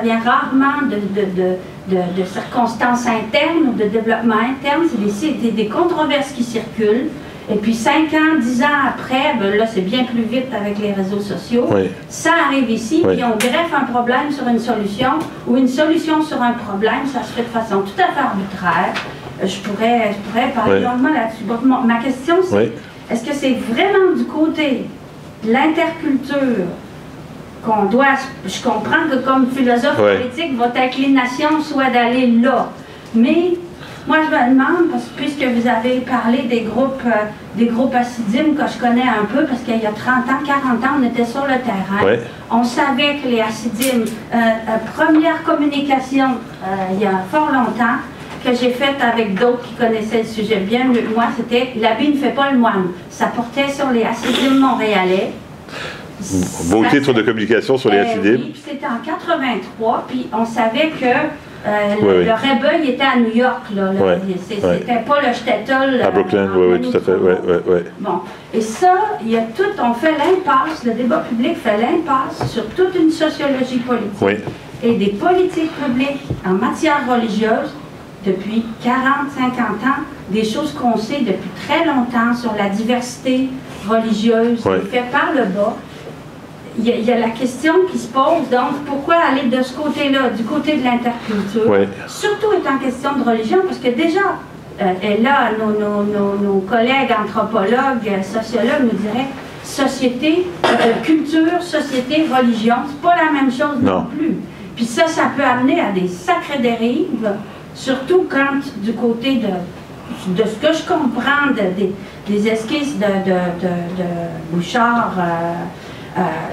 vient rarement de circonstances internes ou de développement interne, c'est des controverses qui circulent. Et puis 5 ans, 10 ans après, ben là c'est bien plus vite avec les réseaux sociaux, oui. Ça arrive ici, oui. Puis on greffe un problème sur une solution, ou une solution sur un problème, ça se fait de façon tout à fait arbitraire. Je pourrais parler oui. Longuement là-dessus. Ma question c'est, oui. Est-ce que c'est vraiment du côté de l'interculture qu'on doit, je comprends que comme philosophe oui. Politique, votre inclination soit d'aller là, mais moi, je me demande, parce que puisque vous avez parlé des groupes hassidim que je connais un peu, parce qu'il y a 30 ans, 40 ans, on était sur le terrain. Oui. On savait que les hassidim, première communication, il y a fort longtemps, que j'ai faite avec d'autres qui connaissaient le sujet bien mieux que moi, c'était « L'habit ne fait pas le moine ». Ça portait sur les hassidim montréalais. Beau titre de communication sur les hassidim. Oui, c'était en 83, puis on savait que le Rebbe, il était à New York, là. C'était pas le Shtetl. À Brooklyn, oui, tout à fait. Bon. Et ça, il y a tout, on fait l'impasse, le débat public fait l'impasse sur toute une sociologie politique et des politiques publiques en matière religieuse depuis 40, 50 ans, des choses qu'on sait depuis très longtemps sur la diversité religieuse faite par le bas. Il y a la question qui se pose, donc pourquoi aller de ce côté-là, du côté de l'interculture, surtout étant question de religion, parce que déjà, et là, nos collègues anthropologues, sociologues nous diraient société, culture, société, religion, c'est pas la même chose non plus. Puis ça peut amener à des sacrées dérives, surtout quand du côté de ce que je comprends des esquisses de Bouchard,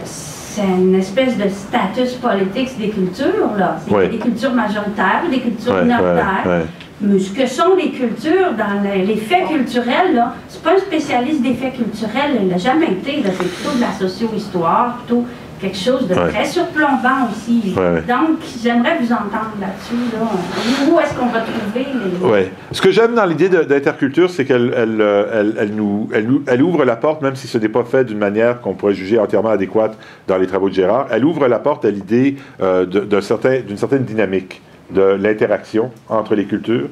c'est une espèce de status politique des cultures, là. C'est des cultures majoritaires, des cultures minoritaires. Mais ce que sont les cultures dans les faits culturels, là, c'est pas un spécialiste des faits culturels, il n'a jamais été, c'est plutôt de la socio-histoire, plutôt quelque chose de très surplombant aussi. Donc, j'aimerais vous entendre là-dessus. Là. Où est-ce qu'on va trouver les... Ce que j'aime dans l'idée d'interculture, c'est qu'elle elle ouvre la porte, même si ce n'est pas fait d'une manière qu'on pourrait juger entièrement adéquate dans les travaux de Gérard, elle ouvre la porte à l'idée d'une certaine dynamique de l'interaction entre les cultures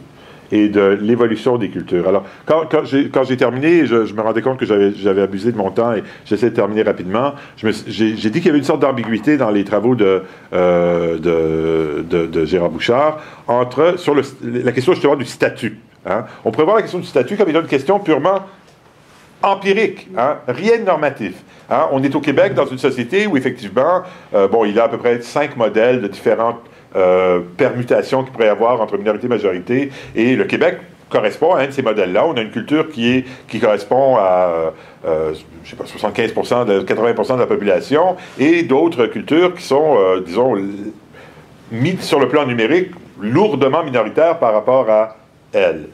et de l'évolution des cultures. Alors, quand j'ai terminé, je me rendais compte que j'avais abusé de mon temps et j'essaie de terminer rapidement. J'ai dit qu'il y avait une sorte d'ambiguïté dans les travaux de Gérard Bouchard sur la question justement du statut. Hein. On pourrait voir la question du statut comme étant une question purement empirique, hein, rien de normatif. Hein. On est au Québec dans une société où effectivement, il y a à peu près 5 modèles de différentes permutations qu'il pourrait y avoir entre minorité et majorité, et le Québec correspond à un de ces modèles-là. On a une culture qui correspond à 75%, 80% de la population, et d'autres cultures qui sont, disons, mises sur le plan numérique, lourdement minoritaires par rapport à elles.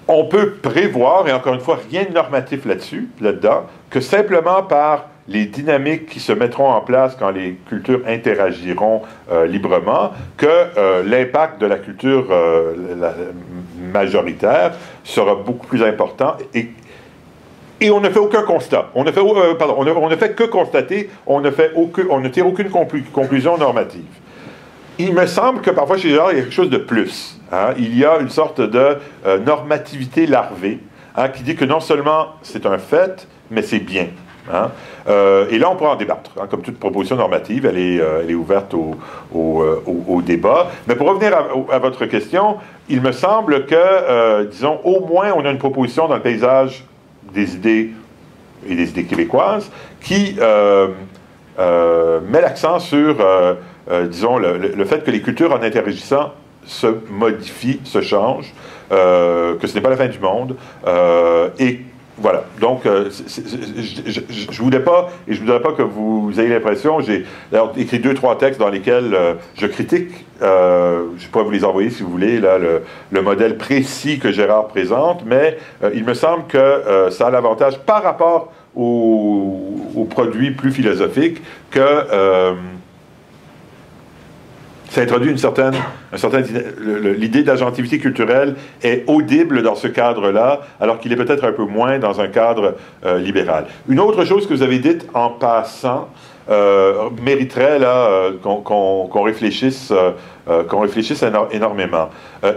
On peut prévoir, et encore une fois, rien de normatif là-dedans, que simplement par les dynamiques qui se mettront en place quand les cultures interagiront librement, que l'impact de la culture majoritaire sera beaucoup plus important. Et on ne fait aucun constat. On ne fait que constater, on ne tire aucune conclusion normative. Il me semble que parfois chez Gérard, il y a quelque chose de plus. Hein? Il y a une sorte de normativité larvée, hein, qui dit que non seulement c'est un fait, mais c'est bien. Hein? Et là, on pourra en débattre. Hein? Comme toute proposition normative, elle est ouverte au débat. Mais pour revenir à votre question, il me semble que, disons, au moins, on a une proposition dans le paysage des idées et des idées québécoises qui met l'accent sur, disons, le fait que les cultures, en interagissant, se modifient, se changent, que ce n'est pas la fin du monde, et voilà. Donc, je voulais pas, et je voudrais pas que vous ayez l'impression, j'ai écrit 2-3 textes dans lesquels je critique, je pourrais vous les envoyer si vous voulez, là, le modèle précis que Gérard présente, mais il me semble que ça a l'avantage par rapport aux produits plus philosophiques que ça introduit l'idée d'agentivité culturelle est audible dans ce cadre-là, alors qu'il est peut-être un peu moins dans un cadre libéral. Une autre chose que vous avez dite en passant mériterait là qu'on réfléchisse énormément.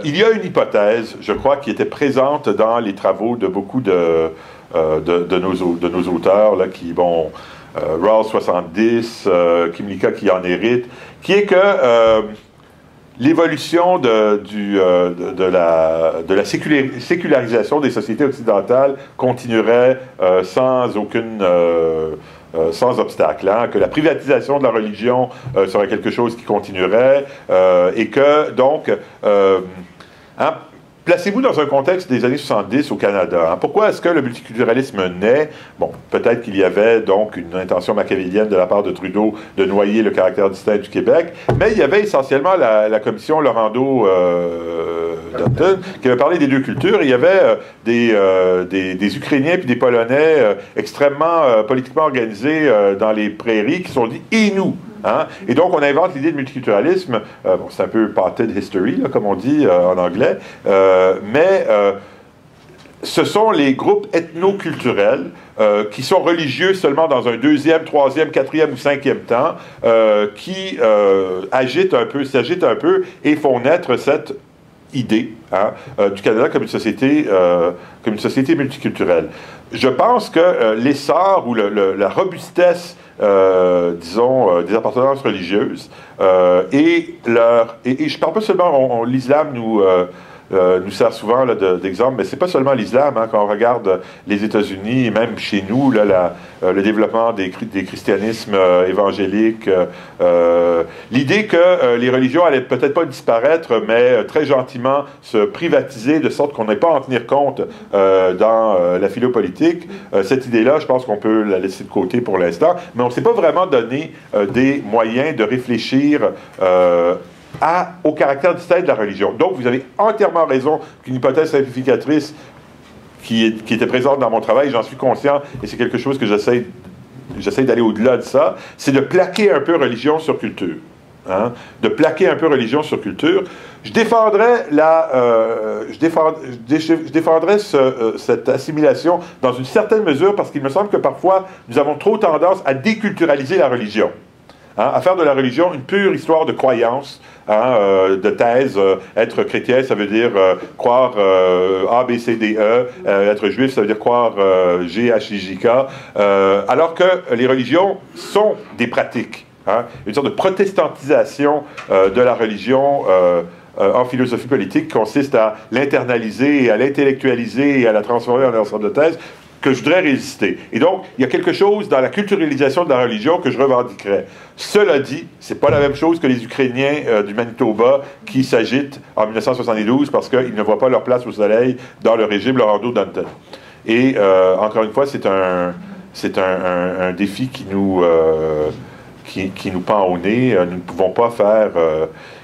Il y a une hypothèse, je crois, qui était présente dans les travaux de beaucoup de nos auteurs là, qui vont Rawls 70, Kimlicka qui en hérite, qui est que l'évolution de la sécularisation des sociétés occidentales continuerait sans obstacle, hein, que la privatisation de la religion serait quelque chose qui continuerait, et que donc placez-vous dans un contexte des années 70 au Canada. Hein. Pourquoi est-ce que le multiculturalisme naît? Bon, peut-être qu'il y avait donc une intention machiavélienne de la part de Trudeau de noyer le caractère distinct du Québec, mais il y avait essentiellement la commission Laurando-Dutton qui avait parlé des deux cultures. Il y avait des Ukrainiens puis des Polonais extrêmement politiquement organisés dans les prairies qui se sont dit « et nous ». Hein? Et donc, on invente l'idée de multiculturalisme. Bon, c'est un peu potted history, là, comme on dit en anglais. Mais ce sont les groupes ethno-culturels qui sont religieux seulement dans un 2e, 3e, 4e ou 5e temps, qui s'agitent un peu et font naître cette idée du Canada comme une société multiculturelle. Je pense que l'essor ou la robustesse disons, des appartenances religieuses et je parle pas seulement, l'islam nous sert souvent d'exemple, mais c'est pas seulement l'islam, hein, quand on regarde les États-Unis et même chez nous, là, le développement des christianismes évangéliques, l'idée que les religions allaient peut-être pas disparaître, mais très gentiment se privatiser de sorte qu'on n'ait pas à en tenir compte dans la philopolitique, cette idée-là, je pense qu'on peut la laisser de côté pour l'instant, mais on ne s'est pas vraiment donné des moyens de réfléchir au caractère distinct de la religion. Donc, vous avez entièrement raison qu'une hypothèse simplificatrice qui était présente dans mon travail, j'en suis conscient, et c'est quelque chose que j'essaie d'aller au-delà de ça, c'est de plaquer un peu religion sur culture. Hein? De plaquer un peu religion sur culture. Je défendrais cette assimilation dans une certaine mesure parce qu'il me semble que parfois, nous avons trop tendance à déculturaliser la religion. Hein, à faire de la religion une pure histoire de croyance, hein, de thèse. Être chrétien, ça veut dire croire A, B, C, D, E. Être juif, ça veut dire croire G, H, I, J, K. Alors que les religions sont des pratiques. Hein, une sorte de protestantisation de la religion en philosophie politique qui consiste à l'internaliser, à l'intellectualiser et à la transformer en un ensemble de thèses que je voudrais résister. Et donc, il y a quelque chose dans la culturalisation de la religion que je revendiquerais. Cela dit, c'est pas la même chose que les Ukrainiens du Manitoba qui s'agitent en 1972 parce qu'ils ne voient pas leur place au soleil dans le régime Laurando-Dutton. Et encore une fois, c'est un défi qui nous pend au nez. Nous ne pouvons pas faire...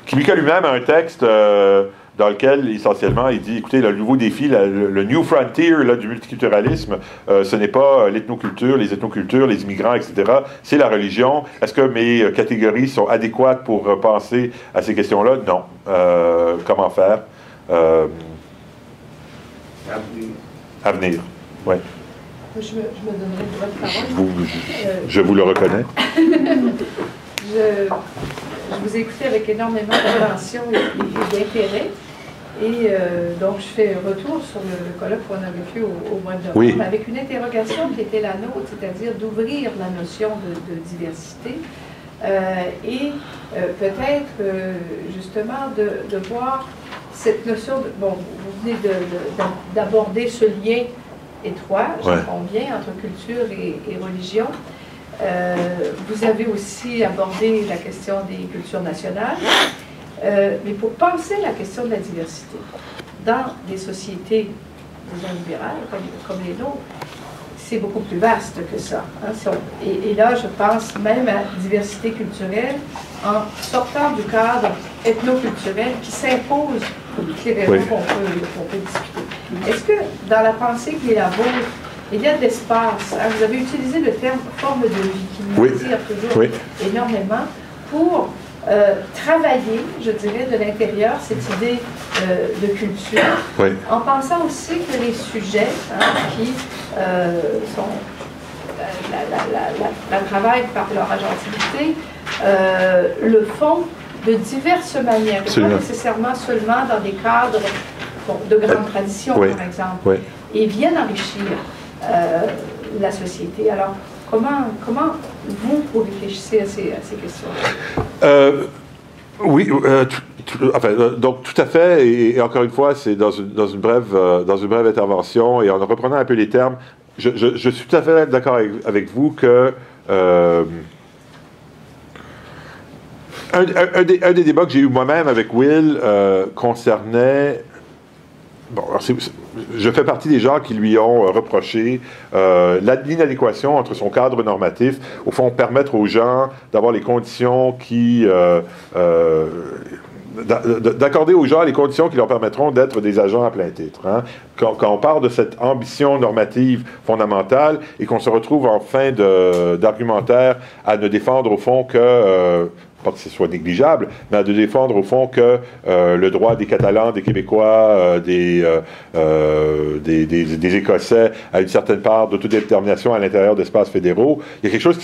Kimlicka lui-même a un texte dans lequel, essentiellement, il dit, écoutez, le nouveau défi, le new frontier là, du multiculturalisme, ce n'est pas l'ethnoculture, les ethnocultures, les immigrants, etc. C'est la religion. Est-ce que mes catégories sont adéquates pour penser à ces questions-là? Non. Comment faire? Avenir. Oui. Je me donnerai le droit de parole. Je vous le reconnais. Je vous ai écouté avec énormément d'attention et d'intérêt. Et donc, je fais un retour sur le colloque qu'on a vécu au mois de novembre, oui, avec une interrogation qui était la nôtre, c'est-à-dire d'ouvrir la notion de diversité et peut-être justement de voir cette notion de... Bon, vous venez d'aborder ce lien étroit, je comprends bien, entre culture et religion. Vous avez aussi abordé la question des cultures nationales, mais pour penser la question de la diversité dans des sociétés disons, libérales, comme les nôtres, c'est beaucoup plus vaste que ça. Hein. Et là, je pense même à diversité culturelle en sortant du cadre ethnoculturel qui s'impose pour toutes les raisons qu'on peut discuter. Est-ce que dans la pensée qui est la vôtre, il y a de l'espace? Hein? Vous avez utilisé le terme forme de vie qui nous attire toujours énormément pour travailler, je dirais, de l'intérieur cette idée de culture, en pensant aussi que les sujets qui sont la travaillent par leur agentivité, le font de diverses manières, et pas nécessairement seulement dans des cadres de grande tradition, par exemple, et viennent enrichir la société. Alors, comment vous réfléchissez à ces questions? Oui, donc tout à fait, et encore une fois, c'est dans une brève intervention, et en reprenant un peu les termes, je suis tout à fait d'accord avec vous que un des débats que j'ai eu moi-même avec Will concernait... Bon, alors je fais partie des gens qui lui ont reproché l'inadéquation entre son cadre normatif, au fond, permettre aux gens d'avoir les conditions qui... d'accorder aux gens les conditions qui leur permettront d'être des agents à plein titre. Hein. Quand on part de cette ambition normative fondamentale et qu'on se retrouve en fin d'argumentaire à ne défendre au fond que... pas que ce soit négligeable, mais à de défendre au fond que le droit des Catalans, des Québécois, des Écossais à une certaine part d'autodétermination à l'intérieur d'espaces fédéraux, il y a quelque chose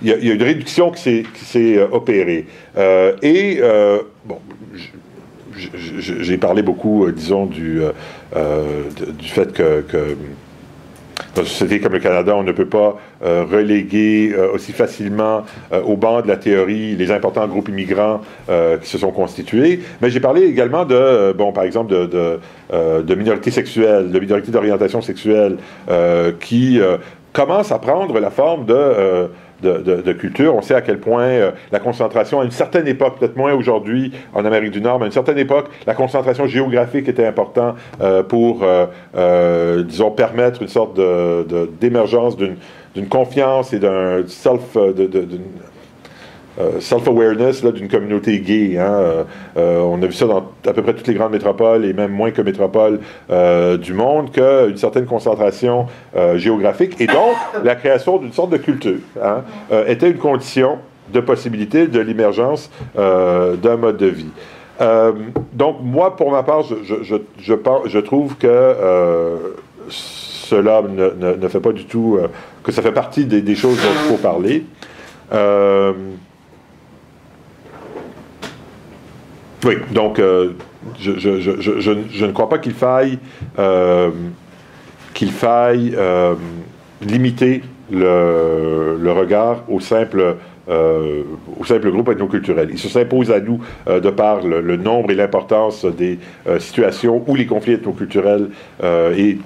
il y a une réduction qui s'est opérée. Bon, j'ai parlé beaucoup, disons, du fait que dans une société comme le Canada, on ne peut pas reléguer aussi facilement au banc de la théorie les importants groupes immigrants qui se sont constitués. Mais j'ai parlé également par exemple, de minorités sexuelles, de minorités d'orientation sexuelle qui commencent à prendre la forme de culture. On sait à quel point la concentration, à une certaine époque, peut-être moins aujourd'hui en Amérique du Nord, mais à une certaine époque, la concentration géographique était importante pour, disons, permettre une sorte d'émergence d'une confiance et d'un self-awareness d'une communauté gay. Hein. On a vu ça dans à peu près toutes les grandes métropoles et même moins que métropoles du monde, qu'une certaine concentration géographique et donc la création d'une sorte de culture était une condition de possibilité de l'émergence d'un mode de vie. Donc moi, pour ma part, je trouve que cela ne fait pas du tout... que ça fait partie des choses dont il faut parler. Oui, donc je ne crois pas qu'il faille limiter le regard au simple groupe ethnoculturel. Il s'impose à nous de par le nombre et l'importance des situations où les conflits ethnoculturels et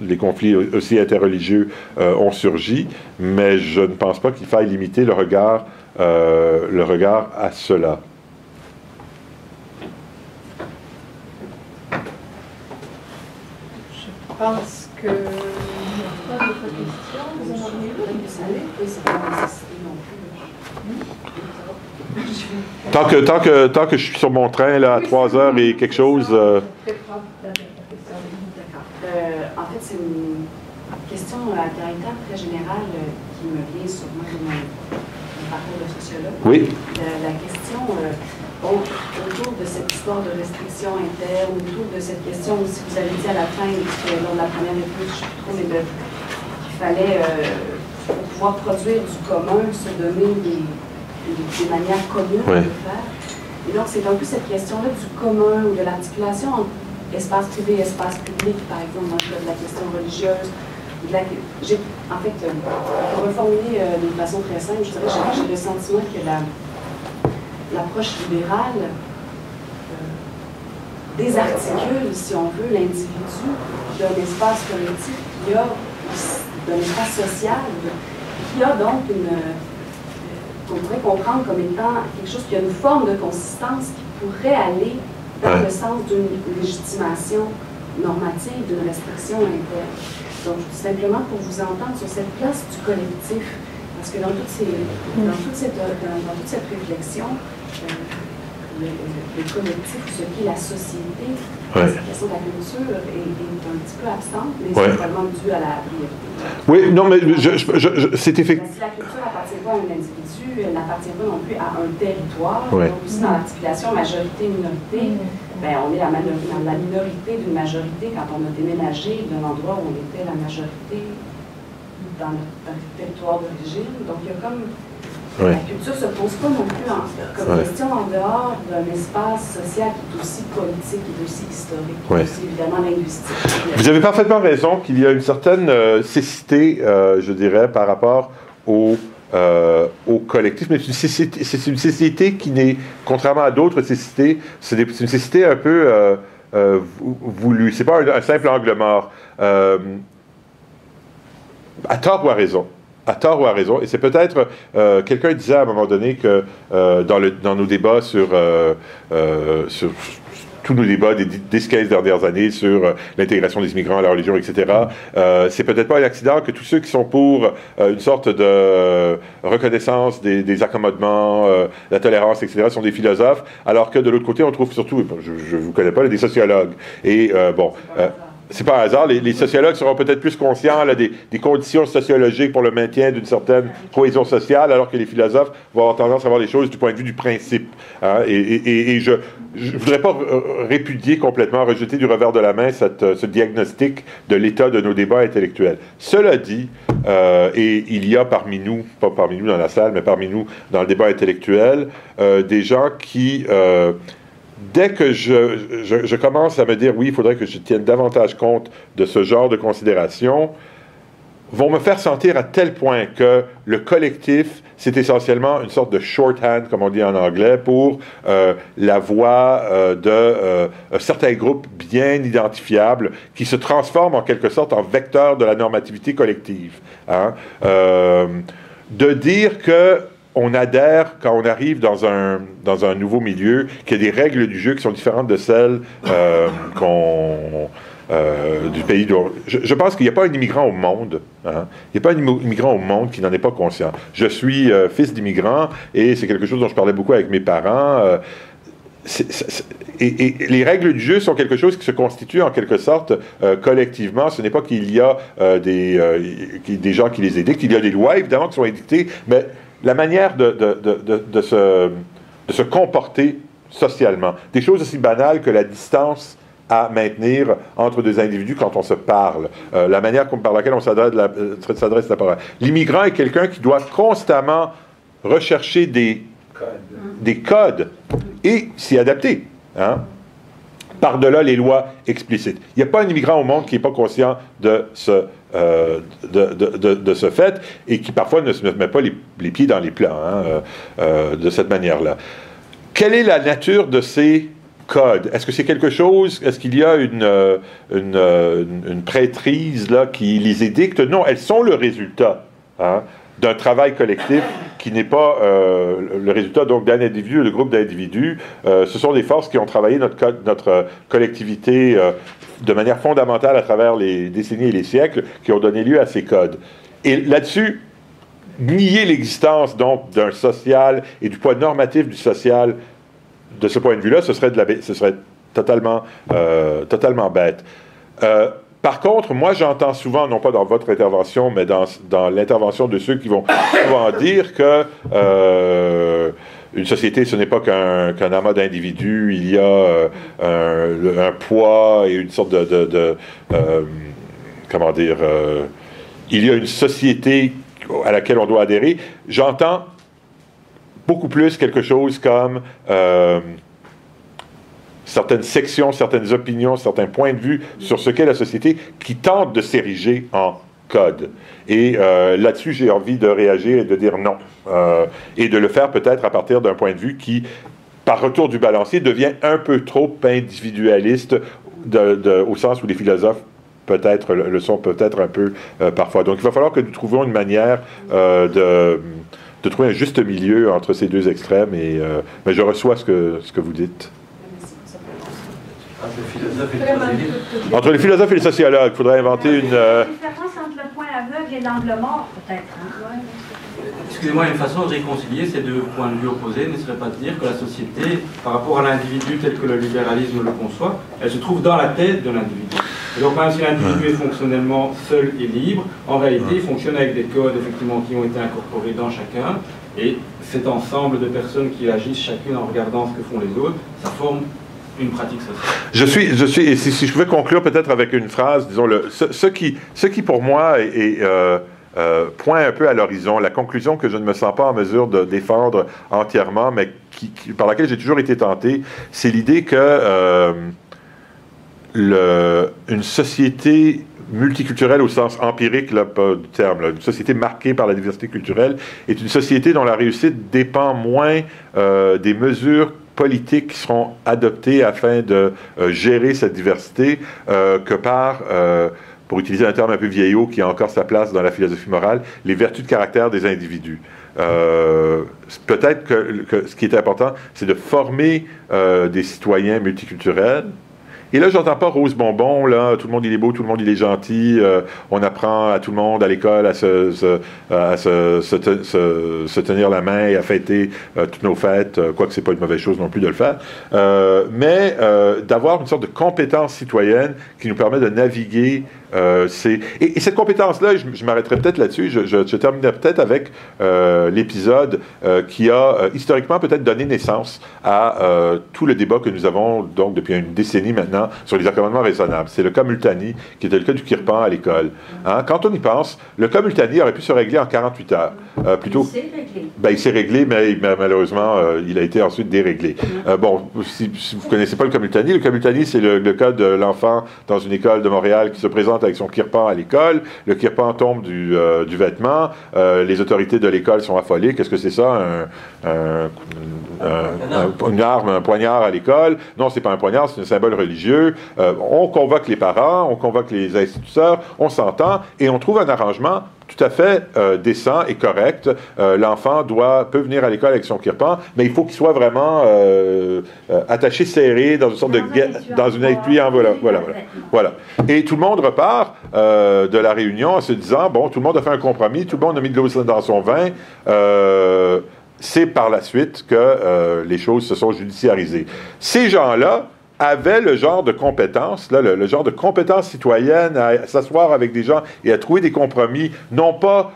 les conflits aussi interreligieux ont surgi, mais je ne pense pas qu'il faille limiter le regard à cela. Je pense que... Il n'y a pas d'autres questions. Vous en avez une? Tant que je suis sur mon train là, à 3h et quelque chose... D'accord. En fait, c'est une question à caractère très général qui me vient sûrement de mon parcours de sociologue. Oui. La question... autour de cette histoire de restriction interne, autour de cette question, si vous avez dit à la fin, lors de la première étude, je ne sais plus trop, mais qu'il fallait, pour pouvoir produire du commun, se donner des manières communes de le faire. Et donc, c'est un peu cette question-là du commun ou de l'articulation entre espace privé et espace public, par exemple, dans le cas de la question religieuse. En fait, pour reformuler d'une façon très simple, je dirais que j'ai le sentiment que l'approche libérale désarticule, si on veut, l'individu d'un espace collectif d'un espace social, qui a donc qu'on pourrait comprendre comme étant quelque chose qui a une forme de consistance qui pourrait aller dans le sens d'une légitimation normative d'une restriction interne. Donc, simplement pour vous entendre sur cette place du collectif, parce que dans toute cette réflexion, le collectif, ce qu'est la société, la question de la culture est un petit peu absente, mais c'est vraiment dû à la priorité. Oui, non, mais c'est effectivement... Si la culture n'appartient pas à un individu, elle n'appartient pas non plus à un territoire. Ouais. Donc aussi dans l'articulation majorité-minorité, ben, on est dans la minorité d'une majorité quand on a déménagé d'un endroit où on était la majorité dans notre territoire d'origine. Donc il y a comme... La culture ne se pose pas non plus comme question en dehors d'un espace social qui est aussi politique, qui est aussi historique, qui est aussi évidemment linguistique. Vous avez parfaitement raison qu'il y a une certaine cécité, je dirais, par rapport au collectif, mais c'est une cécité qui n'est, contrairement à d'autres cécités, c'est une cécité un peu voulue. C'est pas un simple angle mort. À tort ou à raison. À tort ou à raison. Et c'est peut-être... quelqu'un disait à un moment donné que dans nos débats sur tous nos débats des 10-15 dernières années sur l'intégration des immigrants à la religion, etc., c'est peut-être pas un accident que tous ceux qui sont pour une sorte de reconnaissance des accommodements, la tolérance, etc., sont des philosophes, alors que de l'autre côté, on trouve surtout, je ne vous connais pas, des sociologues. Et c'est pas un hasard, les sociologues seront peut-être plus conscients là, des conditions sociologiques pour le maintien d'une certaine cohésion sociale, alors que les philosophes vont avoir tendance à voir les choses du point de vue du principe. Hein, et je ne voudrais pas répudier complètement, rejeter du revers de la main ce diagnostic de l'état de nos débats intellectuels. Cela dit, et il y a parmi nous, pas parmi nous dans la salle, mais parmi nous dans le débat intellectuel, des gens qui... dès que je commence à me dire, oui, il faudrait que je tienne davantage compte de ce genre de considérations, vont me faire sentir à tel point que le collectif, c'est essentiellement une sorte de shorthand, comme on dit en anglais, pour la voix de certains groupes bien identifiables qui se transforment en quelque sorte en vecteurs de la normativité collective. Hein? De dire que on adhère quand on arrive dans un nouveau milieu, qu'il y a des règles du jeu qui sont différentes de celles du pays dont... Je pense qu'il n'y a pas un immigrant au monde. Hein? Il n'y a pas un immigrant au monde qui n'en est pas conscient. Je suis fils d'immigrant et c'est quelque chose dont je parlais beaucoup avec mes parents. Et les règles du jeu sont quelque chose qui se constitue en quelque sorte collectivement. Ce n'est pas qu'il y a des gens qui les édictent. Il y a des lois, évidemment, qui sont édictées, mais la manière de se comporter socialement. Des choses aussi banales que la distance à maintenir entre deux individus quand on se parle. La manière par laquelle on s'adresse la parole. L'immigrant est quelqu'un qui doit constamment rechercher des codes et s'y adapter. Hein? Par-delà les lois explicites. Il n'y a pas un immigrant au monde qui n'est pas conscient de ce fait et qui parfois ne se met pas les pieds dans les plats de cette manière-là. Quelle est la nature de ces codes? Est-ce que c'est quelque chose, est-ce qu'il y a une prêtrise là, qui les édicte? Non, elles sont le résultat d'un travail collectif qui n'est pas le résultat donc d'un individu, de groupes d'individus. Ce sont des forces qui ont travaillé notre collectivité de manière fondamentale à travers les décennies et les siècles, qui ont donné lieu à ces codes. Et là-dessus, nier l'existence donc d'un social et du poids normatif du social de ce point de vue-là, ce serait totalement bête. Par contre, moi, j'entends souvent, non pas dans votre intervention, mais dans l'intervention de ceux qui vont souvent dire que une société, ce n'est pas qu'un amas d'individus, il y a un poids et une sorte comment dire, il y a une société à laquelle on doit adhérer. J'entends beaucoup plus quelque chose comme certaines sections, certaines opinions, certains points de vue sur ce qu'est la société qui tentent de s'ériger en code. Et là-dessus, j'ai envie de réagir et de dire non. Et de le faire peut-être à partir d'un point de vue qui, par retour du balancier, devient un peu trop individualiste au sens où les philosophes peut-être le sont peut-être un peu parfois. Donc il va falloir que nous trouvions une manière de trouver un juste milieu entre ces deux extrêmes. Mais je reçois ce que vous dites. Entre le philosophe et le Vraiment, prosélyte. Entre les philosophes et les sociologues, il faudrait inventer une... La différence entre le point aveugle et l'angle mort, peut-être. Hein? Excusez-moi, une façon de réconcilier ces deux points de vue opposés ne serait pas de dire que la société, par rapport à l'individu tel que le libéralisme le conçoit, elle se trouve dans la tête de l'individu. Et donc même si l'individu est fonctionnellement seul et libre, en réalité il fonctionne avec des codes effectivement qui ont été incorporés dans chacun, et cet ensemble de personnes qui agissent chacune en regardant ce que font les autres, ça forme une pratique sociale. Et si je pouvais conclure peut-être avec une phrase, disons, ce qui pour moi point un peu à l'horizon, la conclusion que je ne me sens pas en mesure de défendre entièrement, mais par laquelle j'ai toujours été tenté, c'est l'idée que une société multiculturelle au sens empirique, là, pas du terme, là, une société marquée par la diversité culturelle, est une société dont la réussite dépend moins des mesures politiques qui seront adoptées afin de gérer cette diversité que par... pour utiliser un terme un peu vieillot qui a encore sa place dans la philosophie morale, les vertus de caractère des individus. Peut-être que ce qui est important, c'est de former des citoyens multiculturels. Et là, j'entends pas rose bonbon, là, tout le monde il est beau, tout le monde il est gentil, on apprend à tout le monde à l'école à se tenir la main et à fêter toutes nos fêtes, quoique c'est pas une mauvaise chose non plus de le faire, mais d'avoir une sorte de compétence citoyenne qui nous permet de naviguer. Et cette compétence-là, je m'arrêterai peut-être là-dessus, je terminerai peut-être avec l'épisode qui a historiquement peut-être donné naissance à tout le débat que nous avons donc depuis une décennie maintenant sur les accommodements raisonnables. C'est le cas Multani, qui était le cas du Kirpan à l'école. Hein? Quand on y pense, le cas Multani aurait pu se régler en 48 heures. Plutôt... Il s'est réglé. Ben, il s'est réglé, mais malheureusement, il a été ensuite déréglé. Bon, si vous ne connaissez pas le cas Multani, c'est le cas de l'enfant dans une école de Montréal qui se présente avec son kirpan à l'école, le kirpan tombe du vêtement, les autorités de l'école sont affolées. Qu'est-ce que c'est ça? Une arme, un poignard à l'école? Non, c'est pas un poignard, c'est un symbole religieux. On convoque les parents, on convoque les instituteurs, on s'entend et on trouve un arrangement tout à fait décent et correct. L'enfant peut venir à l'école avec son kirpan, mais il faut qu'il soit vraiment attaché, serré, dans une sorte dans une étui, voilà. Et tout le monde repart de la réunion en se disant, bon, tout le monde a fait un compromis, tout le monde a mis de l'eau dans son vin. C'est par la suite que les choses se sont judiciarisées. Ces gens-là avaient le genre de compétences, là, le genre de compétences citoyennes à s'asseoir avec des gens et à trouver des compromis, non pas,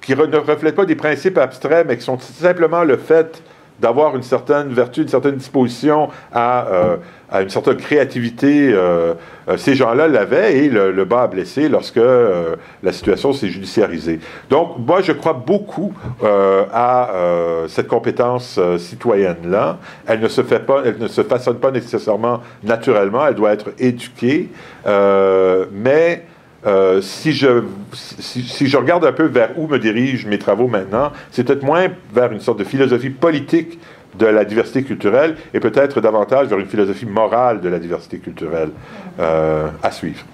qui ne reflètent pas des principes abstraits, mais qui sont simplement le fait d'avoir une certaine vertu, une certaine disposition à une certaine créativité. Ces gens-là l'avaient et le bas a blessé lorsque la situation s'est judiciarisée. Donc, moi, je crois beaucoup à cette compétence citoyenne-là. Elle ne se façonne pas nécessairement naturellement, elle doit être éduquée, mais... si je regarde un peu vers où me dirigent mes travaux maintenant, c'est peut-être moins vers une sorte de philosophie politique de la diversité culturelle et peut-être davantage vers une philosophie morale de la diversité culturelle à suivre.